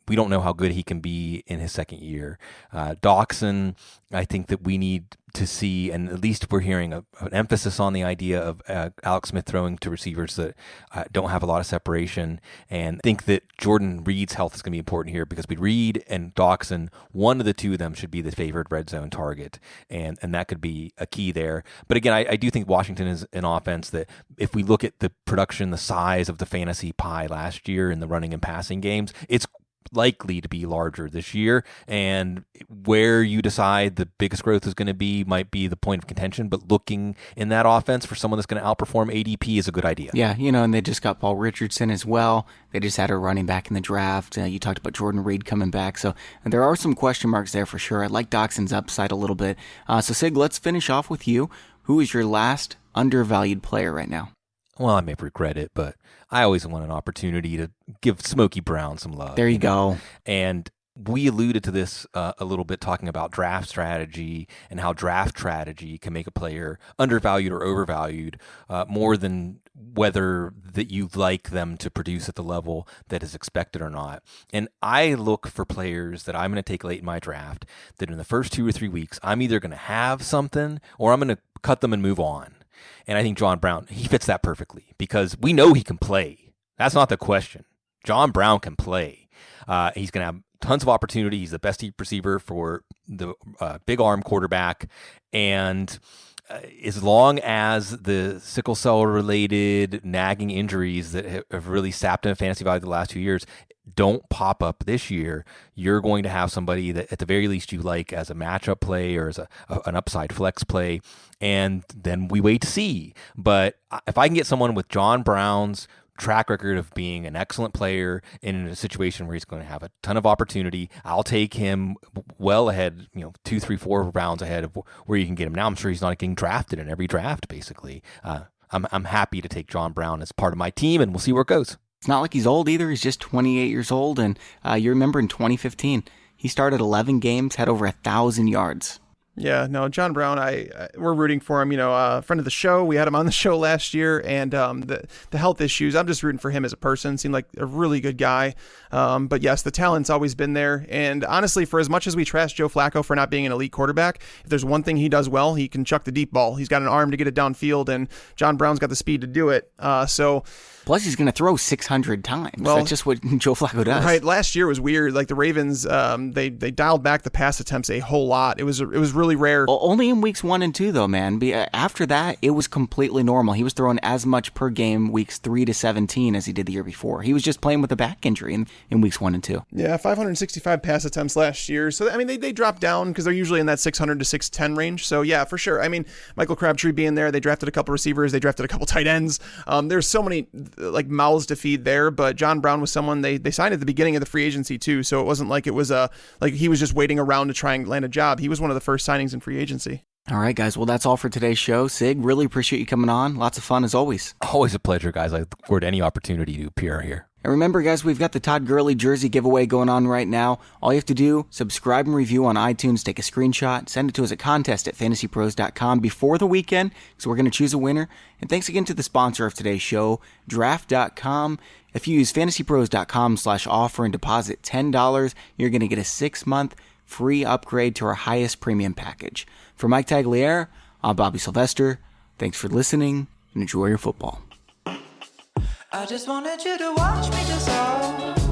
We don't know how good he can be in his second year. Doctson, I think that we need to see, and at least we're hearing an emphasis on the idea of Alex Smith throwing to receivers that don't have a lot of separation, and think that Jordan Reed's health is going to be important here because with Reed and Doctson, one of the two of them should be the favored red zone target, and that could be a key there. But again, I do think Washington is an offense that if we look at the production, the size of the fantasy pie last year in the running and passing games, it's likely to be larger this year, and where you decide the biggest growth is going to be might be the point of contention, but looking in that offense for someone that's going to outperform ADP is a good idea. Yeah, and they just got Paul Richardson as well. They just had a running back in the draft. You talked about Jordan Reed coming back, so there are some question marks there for sure. I like Doxson's upside a little bit. So Sig, let's finish off with you. Who is your last undervalued player right now? Well, I may regret it, but I always want an opportunity to give Smokey Brown some love. There you go. And we alluded to this a little bit talking about draft strategy and how draft strategy can make a player undervalued or overvalued more than whether that you like them to produce at the level that is expected or not. And I look for players that I'm going to take late in my draft that in the first 2 or 3 weeks, I'm either going to have something or I'm going to cut them and move on. And I think John Brown, he fits that perfectly because we know he can play. That's not the question. John Brown can play. He's going to have tons of opportunity. He's the best deep receiver for the big arm quarterback. And as long as the sickle cell related nagging injuries that have really sapped in fantasy value the last 2 years don't pop up this year, you're going to have somebody that at the very least you like as a matchup play or as an upside flex play. And then we wait to see. But if I can get someone with John Brown's track record of being an excellent player in a situation where he's going to have a ton of opportunity, I'll take him well ahead, 2, 3, 4 rounds ahead of where you can get him. Now I'm sure he's not getting drafted in every draft, basically. I'm happy to take John Brown as part of my team, and we'll see where it goes. It's not like he's old either. He's just 28 years old, and you remember in 2015, he started 11 games, had over 1,000 yards. Yeah, no, John Brown, we're rooting for him. A friend of the show. We had him on the show last year, and the health issues, I'm just rooting for him as a person. Seemed like a really good guy. But yes, the talent's always been there. And honestly, for as much as we trash Joe Flacco for not being an elite quarterback, if there's one thing he does well, he can chuck the deep ball. He's got an arm to get it downfield, and John Brown's got the speed to do it. Plus, he's going to throw 600 times. Well, that's just what Joe Flacco does. Right. Last year was weird. Like the Ravens, they dialed back the pass attempts a whole lot. It was really really rare. Only in weeks 1 and 2, though, man. After that, it was completely normal. He was throwing as much per game weeks 3 to 17 as he did the year before. He was just playing with a back injury in weeks 1 and 2. Yeah, 565 pass attempts last year. So, I mean, they dropped down because they're usually in that 600 to 610 range. So, yeah, for sure. I mean, Michael Crabtree being there, they drafted a couple receivers, they drafted a couple tight ends. There's so many like mouths to feed there, but John Brown was someone they signed at the beginning of the free agency too. So it wasn't like it was like he was just waiting around to try and land a job. He was one of the first signings in free agency. All right, guys. Well, that's all for today's show. Sig, really appreciate you coming on. Lots of fun as always. Always a pleasure, guys. I look forward to any opportunity to appear here. And remember, guys, we've got the Todd Gurley jersey giveaway going on right now. All you have to do, subscribe and review on iTunes, take a screenshot, send it to us at contest@fantasypros.com before the weekend, because we're going to choose a winner. And thanks again to the sponsor of today's show, draft.com. If you use fantasypros.com/offer and deposit $10, you're going to get a 6-month free upgrade to our highest premium package. For Mike Tagliere, I'm Bobby Sylvester. Thanks for listening and enjoy your football. I just wanted you to watch me dissolve.